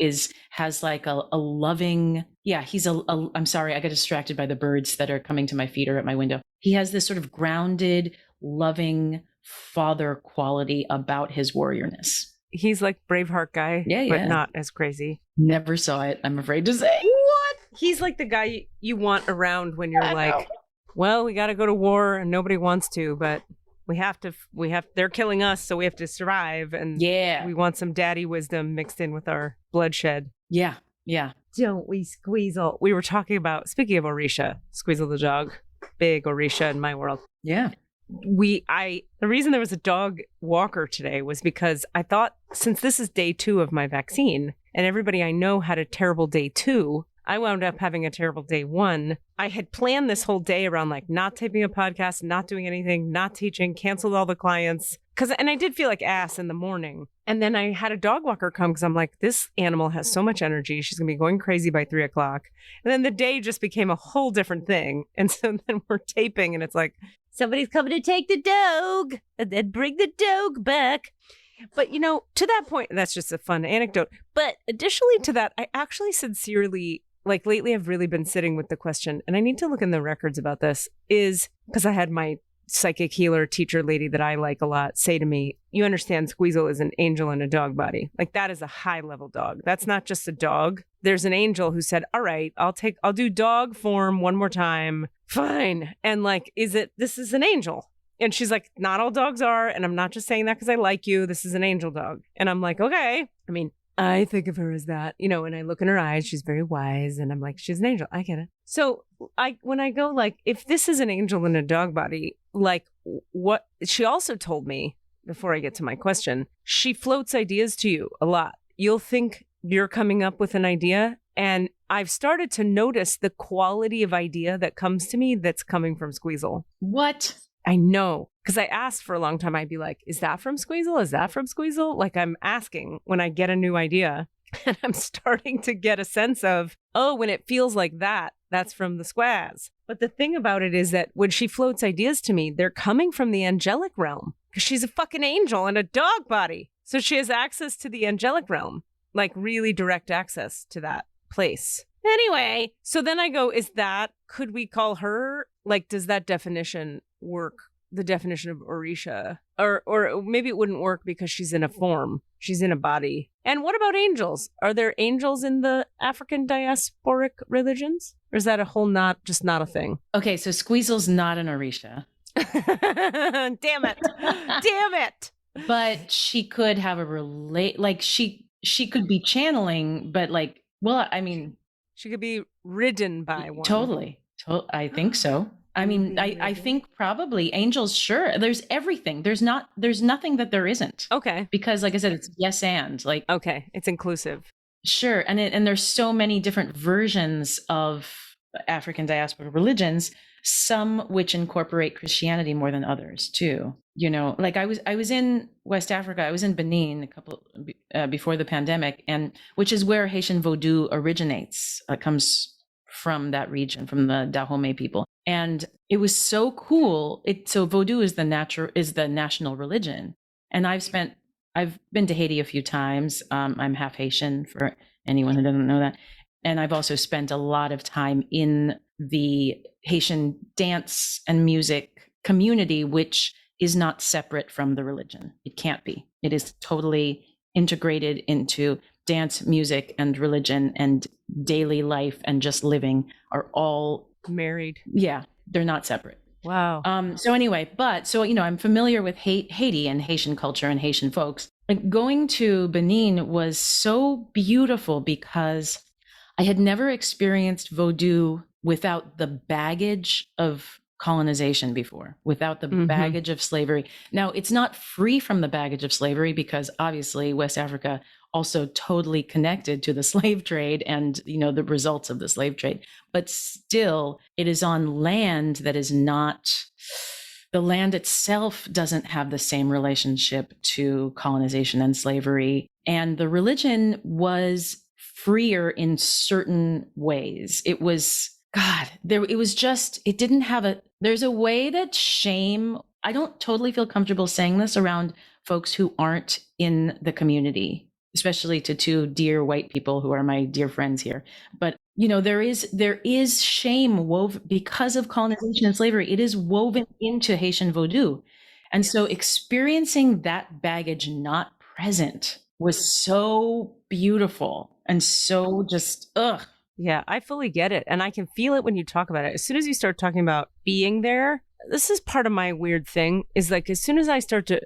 has like a loving, he's I'm sorry, I got distracted by the birds that are coming to my feet or at my window. He has this sort of grounded, loving father quality about his warriorness. He's like Braveheart guy, but not as crazy. Never saw it, I'm afraid to say. What? He's like the guy you want around when you're like, well, we got to go to war and nobody wants to, but we have to, they're killing us, so we have to survive. And we want some daddy wisdom mixed in with our bloodshed. Yeah. Don't we squeezle? We were talking about, speaking of Orisha, Squeezle the dog, big Orisha in my world. Yeah. The reason there was a dog walker today was because I thought, since this is day 2 of my vaccine and everybody I know had a terrible day 2, I wound up having a terrible day 1. I had planned this whole day around like not taping a podcast, not doing anything, not teaching, canceled all the clients. And I did feel like ass in the morning. And then I had a dog walker come because I'm like, this animal has so much energy. She's going to be going crazy by 3 o'clock. And then the day just became a whole different thing. And so then we're taping and it's like, somebody's coming to take the dog and then bring the dog back. But, to that point, that's just a fun anecdote. But additionally to that, I actually sincerely, like lately I've really been sitting with the question, and I need to look in the records about this, is because I had my psychic healer teacher lady that I like a lot say to me, you understand Squeezel is an angel in a dog body. Like that is a high level dog. That's not just a dog. There's an angel who said, all right, I'll do dog form one more time. Fine. And like, this is an angel. And she's like, not all dogs are. And I'm not just saying that because I like you. This is an angel dog. And I'm like, okay. I mean, I think of her as that, and I look in her eyes, she's very wise. And I'm like, she's an angel. I get it. So when I go like, if this is an angel in a dog body, like what she also told me before I get to my question, she floats ideas to you a lot. You'll think you're coming up with an idea. And I've started to notice the quality of idea that comes to me that's coming from Squeezel. What? I know. Because I asked for a long time, I'd be like, is that from Squeezel? Is that from Squeezel? Like I'm asking when I get a new idea. And I'm starting to get a sense of, when it feels like that, that's from the squaz. But the thing about it is that when she floats ideas to me, they're coming from the angelic realm. Because she's a fucking angel in a dog body. So she has access to the angelic realm. Like really direct access to that place. Anyway, so then I go, could we call her, like, does that definition work? The definition of Orisha? Or maybe it wouldn't work because she's in a form. She's in a body. And what about angels? Are there angels in the African diasporic religions? Or is that a whole not a thing? Okay, so Squeezel's not an Orisha. Damn it. Damn it. But she could have she could be channeling, but she could be ridden by one. Totally. I think so. I mean, I think probably angels, sure. There's everything. There's nothing that there isn't. Okay. Because like I said, it's yes and like. Okay. It's inclusive. Sure. And there's so many different versions of African diaspora religions, some which incorporate Christianity more than others too. Like I was in West Africa. I was in Benin before the pandemic, and which is where Haitian Vodou originates. Comes from that region, from the Dahomey people. And it was so cool. So Vodou is the national religion. And I've been to Haiti a few times. I'm half Haitian for anyone who doesn't know that. And I've also spent a lot of time in the Haitian dance and music community, which is not separate from the religion. It can't be. It is totally integrated into dance, music, and religion, and daily life and just living are all married. Yeah, they're not separate. Wow. So anyway, I'm familiar with Haiti and Haitian culture and Haitian folks. Like going to Benin was so beautiful because I had never experienced Vodou without the baggage of colonization before, without the baggage of slavery. Now, it's not free from the baggage of slavery because obviously West Africa also totally connected to the slave trade and, the results of the slave trade. But still, it is on land that is not, the land itself doesn't have the same relationship to colonization and slavery. And the religion was freer in certain ways. It was, it didn't have there's a way that shame, I don't totally feel comfortable saying this around folks who aren't in the community, especially to two dear white people who are my dear friends here. But, there is shame woven because of colonization and slavery. It is woven into Haitian Vodou. And so experiencing that baggage not present was so beautiful and so just, ugh. Yeah, I fully get it. And I can feel it when you talk about it. As soon as you start talking about being there, this is part of my weird thing, is like as soon as I start to,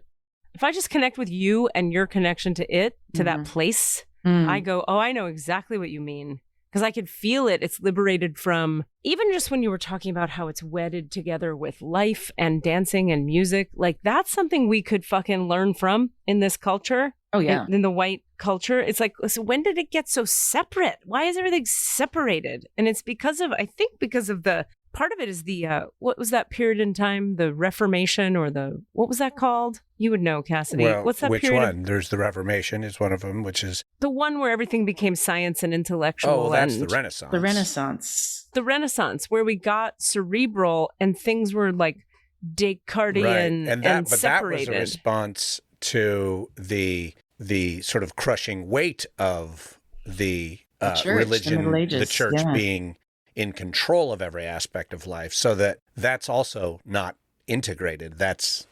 if I just connect with you and your connection to it, to that place, I go, oh, I know exactly what you mean. Because I could feel it. It's liberated from, even just when you were talking about how it's wedded together with life and dancing and music, like that's something we could fucking learn from in this culture. Oh, yeah. In the white culture. It's like, so when did it get so separate? Why is everything separated? And it's because of the, part of it is the, what was that period in time? The Reformation or what was that called? You would know, Cassidy. Well, what's that which period? one? There's the Reformation is one of them, which is... The one where everything became science and intellectual. Oh, that's the Renaissance. The Renaissance. The Renaissance, where we got cerebral and things were like Descartesian right. and but separated. That was a response to the sort of crushing weight of the church, religion, the Middle Ages, the church yeah. being in control of every aspect of life, so that's also not integrated. That's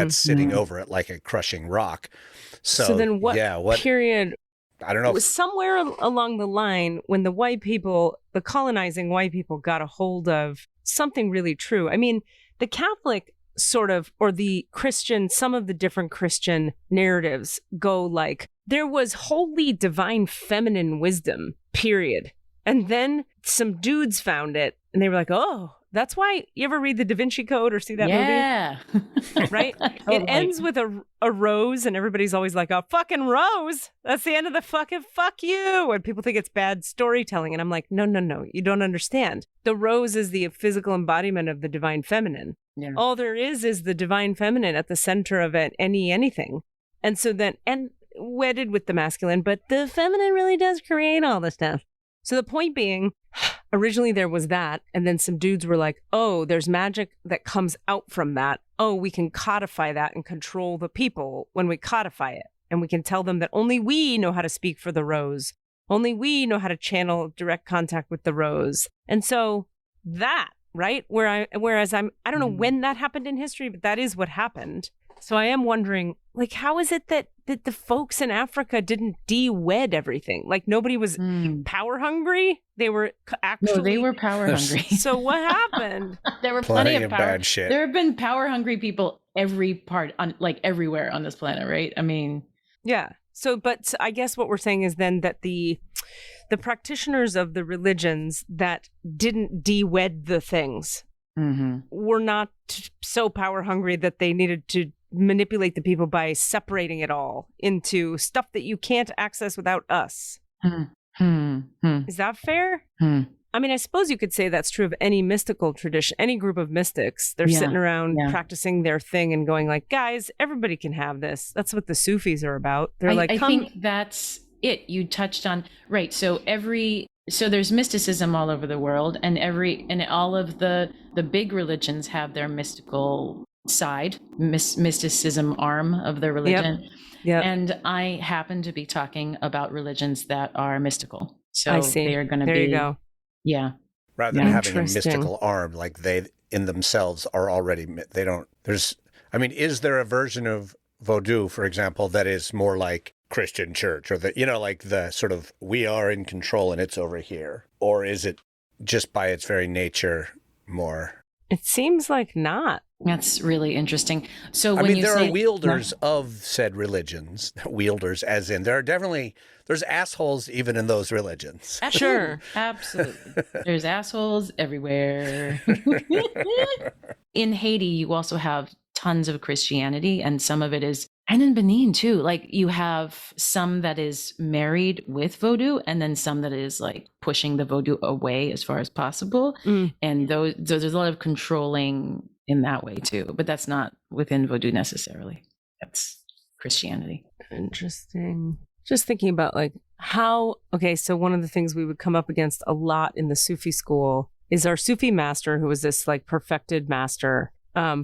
sitting over it like a crushing rock. So then what period? I don't know. It was somewhere along the line when the colonizing white people got a hold of something really true. I mean, the Catholic sort of, or the Christian, some of the different Christian narratives go like, there was holy divine feminine wisdom, period. And then some dudes found it and they were like, oh, that's why you ever read the Da Vinci Code or see that movie? Right? Totally. It ends with a rose and everybody's always like, a fucking rose. That's the end of the fucking fuck you. And people think it's bad storytelling. And I'm like, no, you don't understand. The rose is the physical embodiment of the divine feminine. Yeah. All there is the divine feminine at the center of it, anything. And so then, and wedded with the masculine, but the feminine really does create all the stuff. So the point being, originally there was that, and then some dudes were like, oh, there's magic that comes out from that. Oh, we can codify that and control the people when we codify it. And we can tell them that only we know how to speak for the rose. Only we know how to channel direct contact with the rose. And so that, right? Whereas I don't know when that happened in history, but that is what happened. So I am wondering, like, how is it that the folks in Africa didn't de-wed everything? Like, nobody was power hungry. They were actually... No, they were power hungry. So what happened? There were plenty of power. Bad shit. There have been power hungry people everywhere on this planet, right? I mean... Yeah. So, but I guess what we're saying is then that the practitioners of the religions that didn't de-wed the things were not so power hungry that they needed to manipulate the people by separating it all into stuff that you can't access without us. Is that fair? I mean, I suppose you could say that's true of any mystical tradition, any group of mystics. They're sitting around practicing their thing and going like, guys, everybody can have this. That's what the Sufis are about. They're I think that's it. You touched on, right. So there's mysticism all over the world, and all of the big religions have their mystical side, mysticism arm of their religion. Yep. And I happen to be talking about religions that are mystical. So I see. they are going to be. There you go. Yeah. Rather than having a mystical arm, like they in themselves are already, is there a version of Vodou, for example, that is more like Christian church, or like the sort of, we are in control and it's over here? Or is it just by its very nature more? It seems like not. That's really interesting. So there are wielders of said religions, wielders as in there's assholes even in those religions. Sure. Absolutely. There's assholes everywhere. In Haiti, you also have tons of Christianity, and some of it is, and in Benin too, like you have some that is married with Vodou, and then some that is like pushing the Vodou away as far as possible. And there's a lot of controlling in that way too, but that's not within Vodou necessarily. That's Christianity. Interesting. Just thinking about like so one of the things we would come up against a lot in the Sufi school is our Sufi master, who was this like perfected master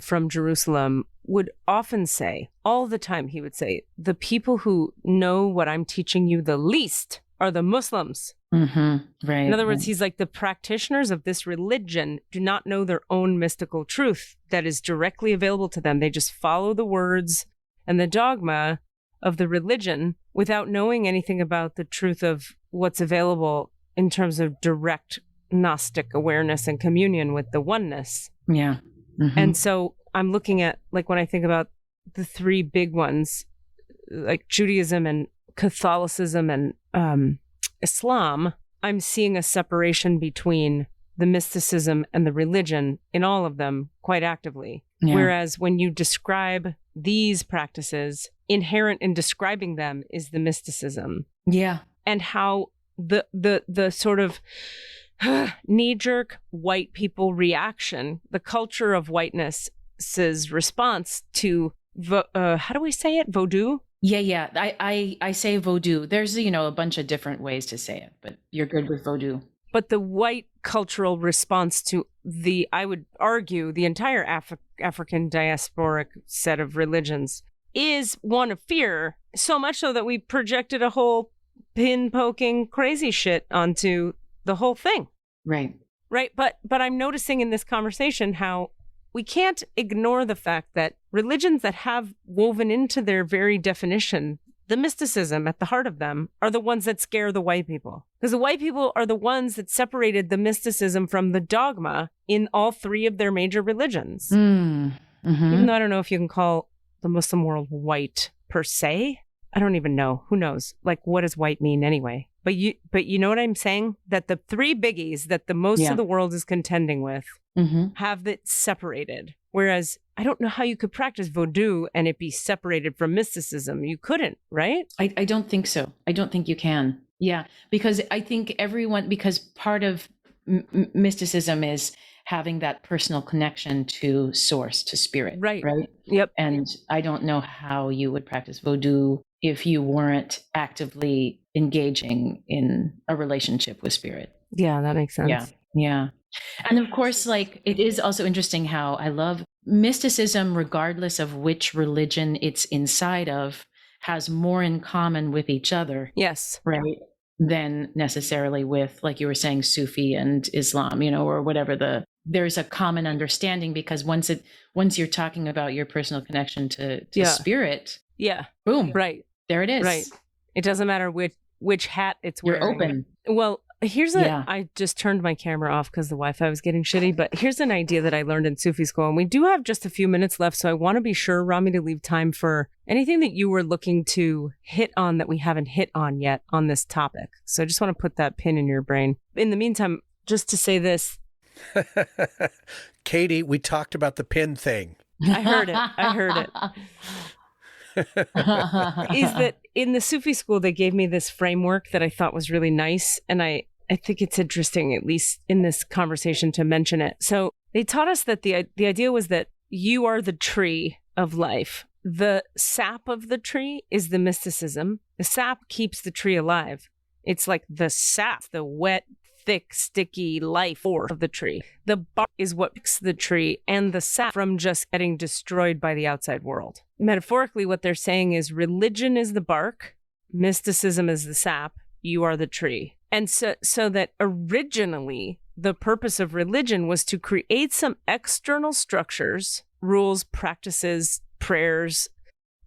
from Jerusalem, would often say, all the time he would say, the people who know what I'm teaching you the least are the Muslims. Right. In other words, he's like, the practitioners of this religion do not know their own mystical truth that is directly available to them. They just follow the words and the dogma of the religion without knowing anything about the truth of what's available in terms of direct Gnostic awareness and communion with the oneness. Yeah. And so I'm looking at, like, when I think about the three big ones, like Judaism and Catholicism and Islam, I'm seeing a separation between the mysticism and the religion in all of them quite actively. Yeah. Whereas when you describe these practices, inherent in describing them is the mysticism. Yeah. And how the sort of knee-jerk white people reaction, the culture of whiteness's response to, how do we say it? Vodou? Yeah. I say Vodou. There's, a bunch of different ways to say it, but you're good with Vodou. But the white cultural response to I would argue, the entire African diasporic set of religions is one of fear, so much so that we projected a whole pin-poking crazy shit onto the whole thing. Right. Right. But I'm noticing in this conversation how we can't ignore the fact that religions that have woven into their very definition the mysticism at the heart of them are the ones that scare the white people. Because the white people are the ones that separated the mysticism from the dogma in all three of their major religions. Mm. Mm-hmm. Even though I don't know if you can call the Muslim world white per se. I don't even know. Who knows? Like, what does white mean anyway? But you know what I'm saying? That the three biggies that the most of the world is contending with have it separated. Whereas I don't know how you could practice voodoo and it be separated from mysticism. You couldn't, right? I don't think so. I don't think you can. Yeah, because I think because part of mysticism is having that personal connection to source, to spirit. Right. Right. Yep. And I don't know how you would practice voodoo if you weren't actively engaging in a relationship with spirit. Yeah, that makes sense. Yeah. Yeah. And of course, like, it is also interesting how I love mysticism, regardless of which religion it's inside of, has more in common with each other. Yes. Right. Than necessarily with, like you were saying, Sufi and Islam, or whatever there's a common understanding, because once you're talking about your personal connection to spirit. Yeah. Boom. Right. There it is. Right. It doesn't matter which hat it's wearing. You're open. Well, I just turned my camera off because the Wi-Fi was getting shitty, but here's an idea that I learned in Sufi school, and we do have just a few minutes left, so I want to be sure, Rami, to leave time for anything that you were looking to hit on that we haven't hit on yet on this topic. So I just want to put that pin in your brain. In the meantime, just to say this. Katie, we talked about the pin thing. I heard it. Is that in the Sufi school, they gave me this framework that I thought was really nice. And I think it's interesting, at least in this conversation, to mention it. So they taught us that the idea was that you are the tree of life. The sap of the tree is the mysticism. The sap keeps the tree alive. It's like the sap, the wet, thick, sticky life force of the tree. The bark is what makes the tree and the sap from just getting destroyed by the outside world. Metaphorically, what they're saying is religion is the bark, mysticism is the sap, you are the tree. And so that originally the purpose of religion was to create some external structures, rules, practices, prayers,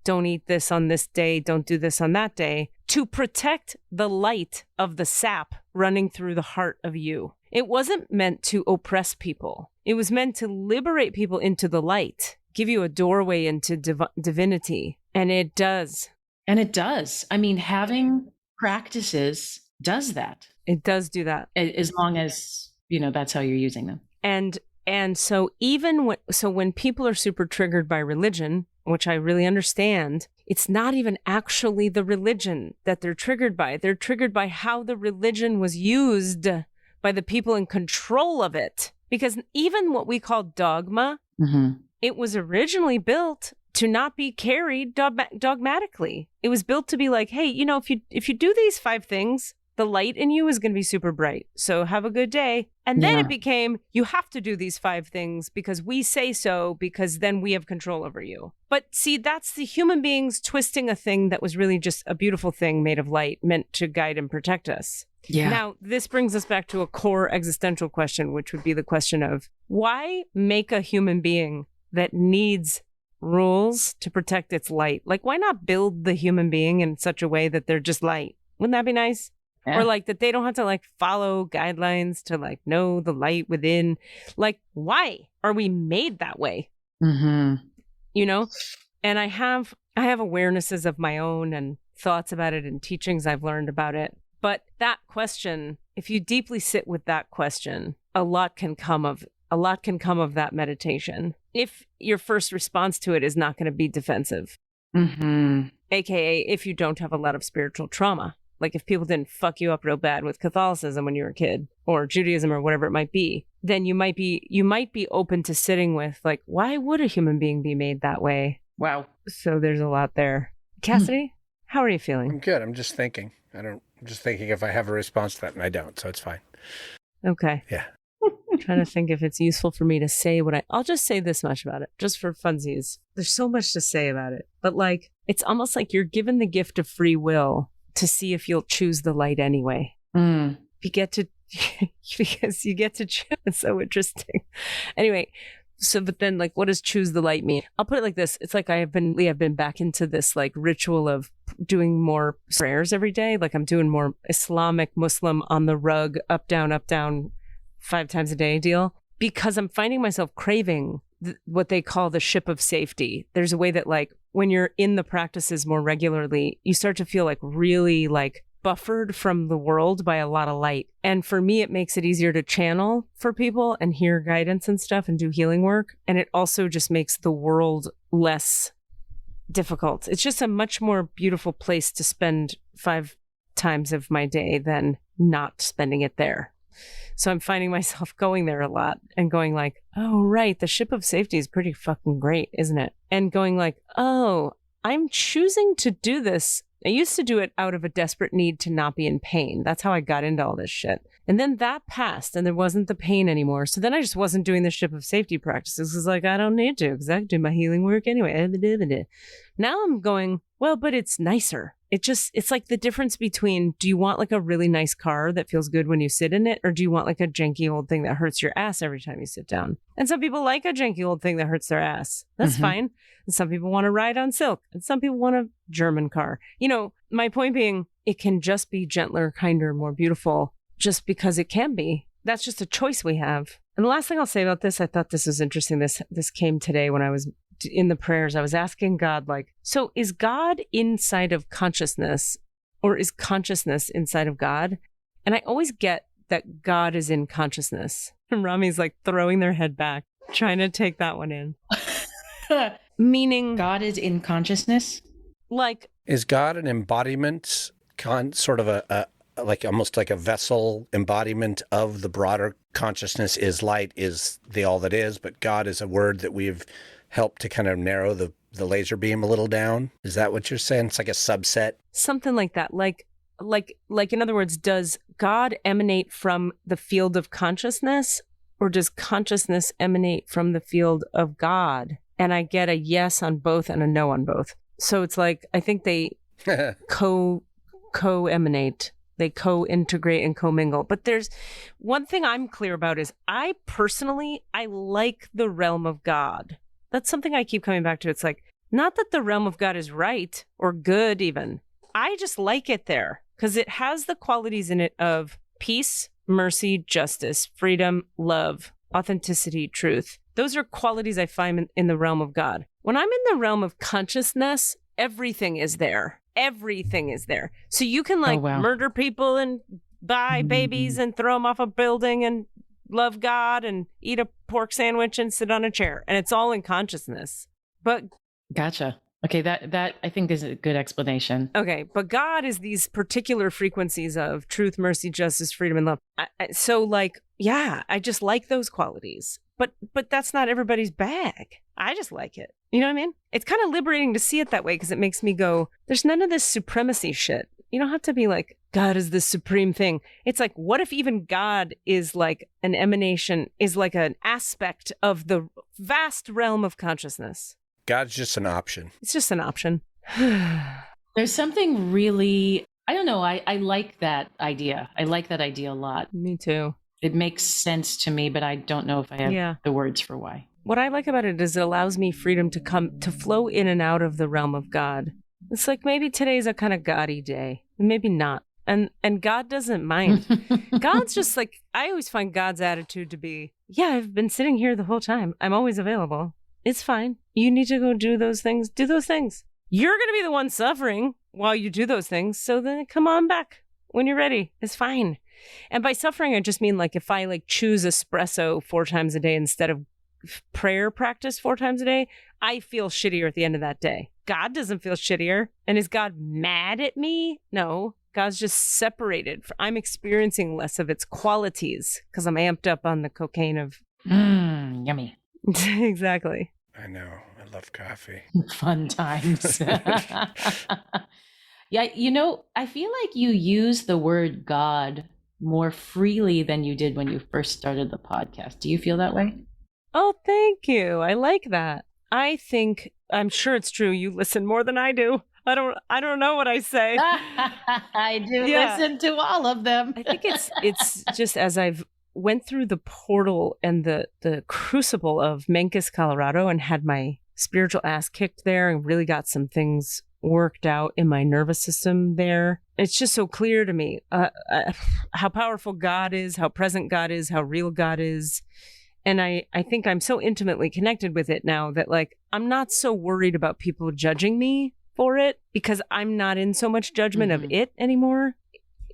don't eat this on this day, don't do this on that day, to protect the light of the sap running through the heart of you. It wasn't meant to oppress people. It was meant to liberate people into the light, give you a doorway into divinity. And it does. And it does. I mean, having practices does that. It does do that. As long as, that's how you're using them. And so when people are super triggered by religion, which I really understand, it's not even actually the religion that they're triggered by. They're triggered by how the religion was used by the people in control of it. Because even what we call dogma, it was originally built to not be carried dogmatically. It was built to be like, hey, if you do these 5 things, the light in you is going to be super bright. So have a good day. And then it became, you have to do these 5 things because we say so, because then we have control over you. But see, that's the human beings twisting a thing that was really just a beautiful thing made of light, meant to guide and protect us. Yeah. Now, this brings us back to a core existential question, which would be the question of why make a human being that needs rules to protect its light? Like, why not build the human being in such a way that they're just light? Wouldn't that be nice? Yeah. Or like that they don't have to follow guidelines to know the light within. Like, why are we made that way? And I have awarenesses of my own and thoughts about it and teachings I've learned about it. But that question, if you deeply sit with that question, a lot can come of that meditation. If your first response to it is not going to be defensive, AKA if you don't have a lot of spiritual trauma. Like if people didn't fuck you up real bad with Catholicism when you were a kid, or Judaism or whatever it might be, then you might be open to sitting with why would a human being be made that way? Wow. So there's a lot there. Cassidy, how are you feeling? I'm good. I'm just thinking. I'm just thinking if I have a response to that, and I don't, so it's fine. Okay. Yeah. Trying to think if it's useful for me to say I'll just say this much about it, just for funsies. There's so much to say about it. But like, it's almost like you're given the gift of free will to see if you'll choose the light anyway. Mm. Because you get to choose. It's so interesting. Anyway, but then like, what does choose the light mean? I'll put it like this. It's like I've been back into this like ritual of doing more prayers every day. Like I'm doing more Islamic, Muslim on the rug, up, down, 5 times a day deal, because I'm finding myself craving what they call the ship of safety. There's a way that like when you're in the practices more regularly, you start to feel like really like buffered from the world by a lot of light. And for me, it makes it easier to channel for people and hear guidance and stuff and do healing work. And it also just makes the world less difficult. It's just a much more beautiful place to spend 5 times of my day than not spending it there. So I'm finding myself going there a lot and going like, oh, right, the ship of safety is pretty fucking great, isn't it? And going like, oh, I'm choosing to do this. I used to do it out of a desperate need to not be in pain. That's how I got into all this shit. And then that passed and there wasn't the pain anymore. So then I just wasn't doing the ship of safety practices. It's like, I don't need to because I can do my healing work anyway. Now I'm going, well, but it's nicer. It's like the difference between, do you want like a really nice car that feels good when you sit in it? Or do you want like a janky old thing that hurts your ass every time you sit down? And some people like a janky old thing that hurts their ass. That's fine. And some people want to ride on silk. And some people want a German car. You know, my point being, it can just be gentler, kinder, more beautiful just because it can be. That's just a choice we have. And the last thing I'll say about this, I thought this was interesting. This came today when I was in the prayers. I was asking God, like, so is God inside of consciousness or is consciousness inside of God? And I always get that God is in consciousness. And Rami's like throwing their head back, trying to take that one in. Meaning God is in consciousness? Like, is God an embodiment, sort of a like almost like a vessel embodiment of the broader consciousness? Is light, is the all that is, but God is a word that we've helped to kind of narrow the laser beam a little down? Is that what you're saying? It's like a subset? Something like that. Like in other words, does God emanate from the field of consciousness or does consciousness emanate from the field of God? And I get a yes on both and a no on both. So it's like, I think they co-emanate. They co-integrate and co-mingle. But there's one thing I'm clear about is I like the realm of God. That's something I keep coming back to. It's like, not that the realm of God is right or good even. I just like it there because it has the qualities in it of peace, mercy, justice, freedom, love, authenticity, truth. Those are qualities I find in the realm of God. When I'm in the realm of consciousness, everything is there. Everything is there. So you can murder people and buy babies and throw them off a building and love God and eat a pork sandwich and sit on a chair. And it's all in consciousness. But gotcha. Okay, that I think is a good explanation. Okay, but God is these particular frequencies of truth, mercy, justice, freedom, and love. So I just like those qualities. But that's not everybody's bag. I just like it. You know what I mean? It's kind of liberating to see it that way because it makes me go, there's none of this supremacy shit. You don't have to be like, God is the supreme thing. It's like, what if even God is like an emanation, is like an aspect of the vast realm of consciousness? God's just an option. It's just an option. There's something really, I don't know, I like that idea. I like that idea a lot. Me too. It makes sense to me, but I don't know if I have the words for why. What I like about it is it allows me freedom to flow in and out of the realm of God. It's like maybe today's a kind of gaudy day, maybe not. And God doesn't mind. God's just like, I always find God's attitude to be, yeah, I've been sitting here the whole time. I'm always available. It's fine. You need to go do those things. Do those things. You're going to be the one suffering while you do those things. So then come on back when you're ready. It's fine. And by suffering, I just mean like if I choose espresso 4 times a day instead of prayer practice 4 times a day, I feel shittier at the end of that day. God doesn't feel shittier. And is God mad at me? No. God's just separated. I'm experiencing less of its qualities because I'm amped up on the cocaine of... Yummy. Exactly. I know. I love coffee. Fun times. Yeah, I feel like you use the word God more freely than you did when you first started the podcast. Do you feel that way? Oh, thank you. I like that. I'm sure it's true. You listen more than I do. I don't know what I say. I do listen to all of them. I think it's just as I've went through the portal and the crucible of Memphis, Colorado, and had my spiritual ass kicked there and really got some things worked out in my nervous system there. It's just so clear to me how powerful God is, how present God is, how real God is. And I think I'm so intimately connected with it now that, like, I'm not so worried about people judging me for it because I'm not in so much judgment of it anymore.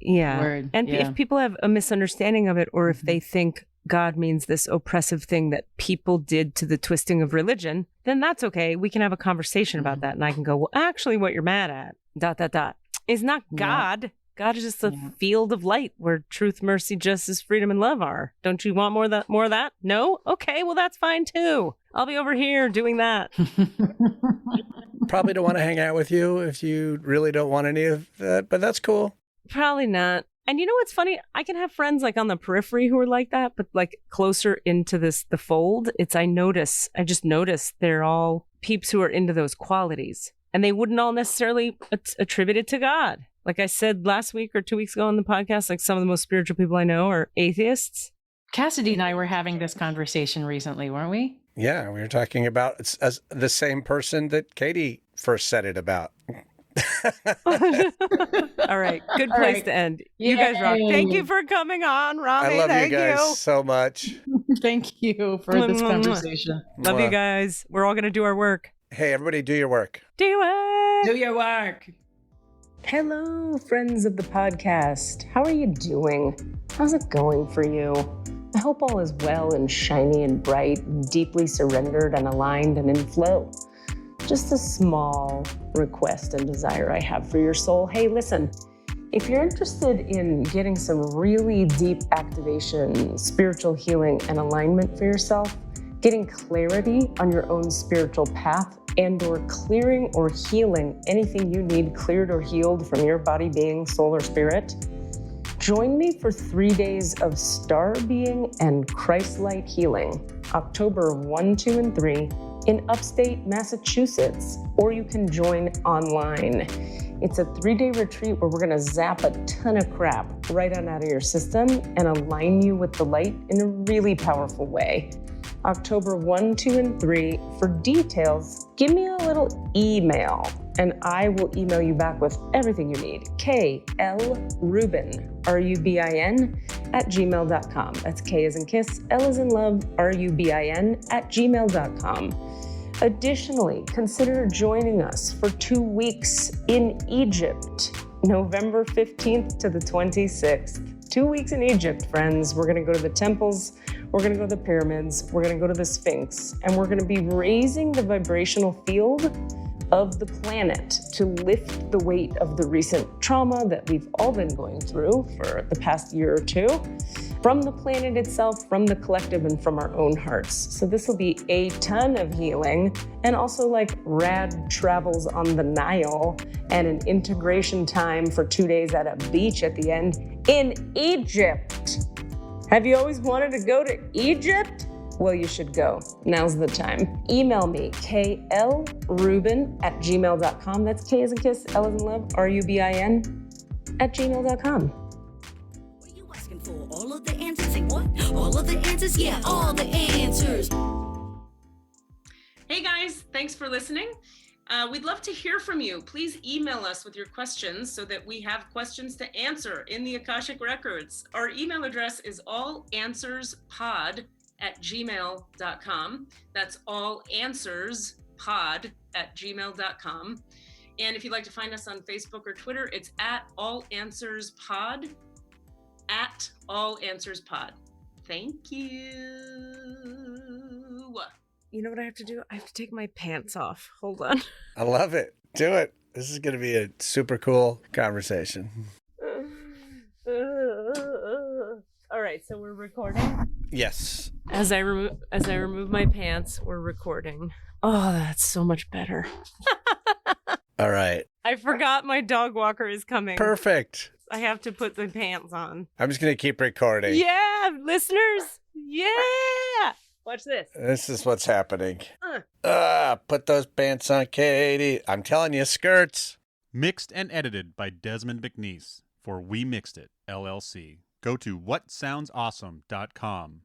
Yeah. Word. And if people have a misunderstanding of it, or if they think God means this oppressive thing that people did to the twisting of religion, then that's okay. We can have a conversation about that. And I can go, well, actually, what you're mad at, is not God. Yeah. God is just a field of light where truth, mercy, justice, freedom, and love are. Don't you want more of that? No? Okay, well, that's fine too. I'll be over here doing that. Probably don't want to hang out with you if you really don't want any of that, but that's cool. Probably not. And you know what's funny? I can have friends like on the periphery who are like that, but like closer into the fold, I just notice they're all peeps who are into those qualities. And they wouldn't all necessarily attribute it to God. Like I said last week or 2 weeks ago on the podcast, like some of the most spiritual people I know are atheists. Cassidy and I were having this conversation recently, weren't we? Yeah, we were talking about it's as the same person that Katie first said it about. All right. Good place to end. You guys rock. Thank you for coming on, Rami. I love you guys so much. Thank you for this conversation. Love you guys. We're all going to do our work. Hey, everybody, do your work. Do it. Do your work. Hello, friends of the podcast. How are you doing? How's it going for you? I hope all is well and shiny and bright and deeply surrendered and aligned and in flow. Just a small request and desire I have for your soul. Hey, listen, if you're interested in getting some really deep activation, spiritual healing, and alignment for yourself, getting clarity on your own spiritual path, and or clearing or healing anything you need cleared or healed from your body, being, soul, or spirit, join me for 3 days of star being and Christ light healing, October 1, 2, and 3 in upstate Massachusetts, or you can join online. It's a 3-day retreat where we're gonna zap a ton of crap right on out of your system and align you with the light in a really powerful way. October 1, 2, and 3. For details, give me a little email and I will email you back with everything you need. KLRubin, RUBIN, @gmail.com. That's K as in kiss, L as in love, RUBIN, @gmail.com. Additionally, consider joining us for 2 weeks in Egypt, November 15th to the 26th. 2 weeks in Egypt, friends. We're going to go to the temples. We're going to go to the pyramids. We're going to go to the Sphinx. And we're going to be raising the vibrational field of the planet to lift the weight of the recent trauma that we've all been going through for the past year or two, from the planet itself, from the collective, and from our own hearts. So this will be a ton of healing, and also like rad travels on the Nile and an integration time for 2 days at a beach at the end in Egypt. Have you always wanted to go to Egypt? Well, you should go. Now's the time. Email me, klrubin @gmail.com. That's K as in kiss, L as in love, RUBIN @gmail.com. What are you asking for? All of the answers? Say what? All of the answers? Yeah, all the answers. Hey guys, thanks for listening. We'd love to hear from you. Please email us with your questions so that we have questions to answer in the Akashic Records. Our email address is allanswerspod@gmail.com. That's allanswerspod@gmail.com. And if you'd like to find us on Facebook or Twitter, it's @allanswerspod, @allanswerspod. Thank you. You know what I have to do? I have to take my pants off. Hold on. I love it. Do it. This is going to be a super cool conversation. All right, so we're recording. Yes. As I remove my pants, we're recording. Oh, that's so much better. All right. I forgot my dog walker is coming. Perfect. I have to put the pants on. I'm just going to keep recording. Yeah, listeners. Yeah. Watch this. This is what's happening. Put those pants on, Katie. I'm telling you, skirts. Mixed and edited by Desmond McNeese for We Mixed It, LLC. Go to whatsoundsawesome.com.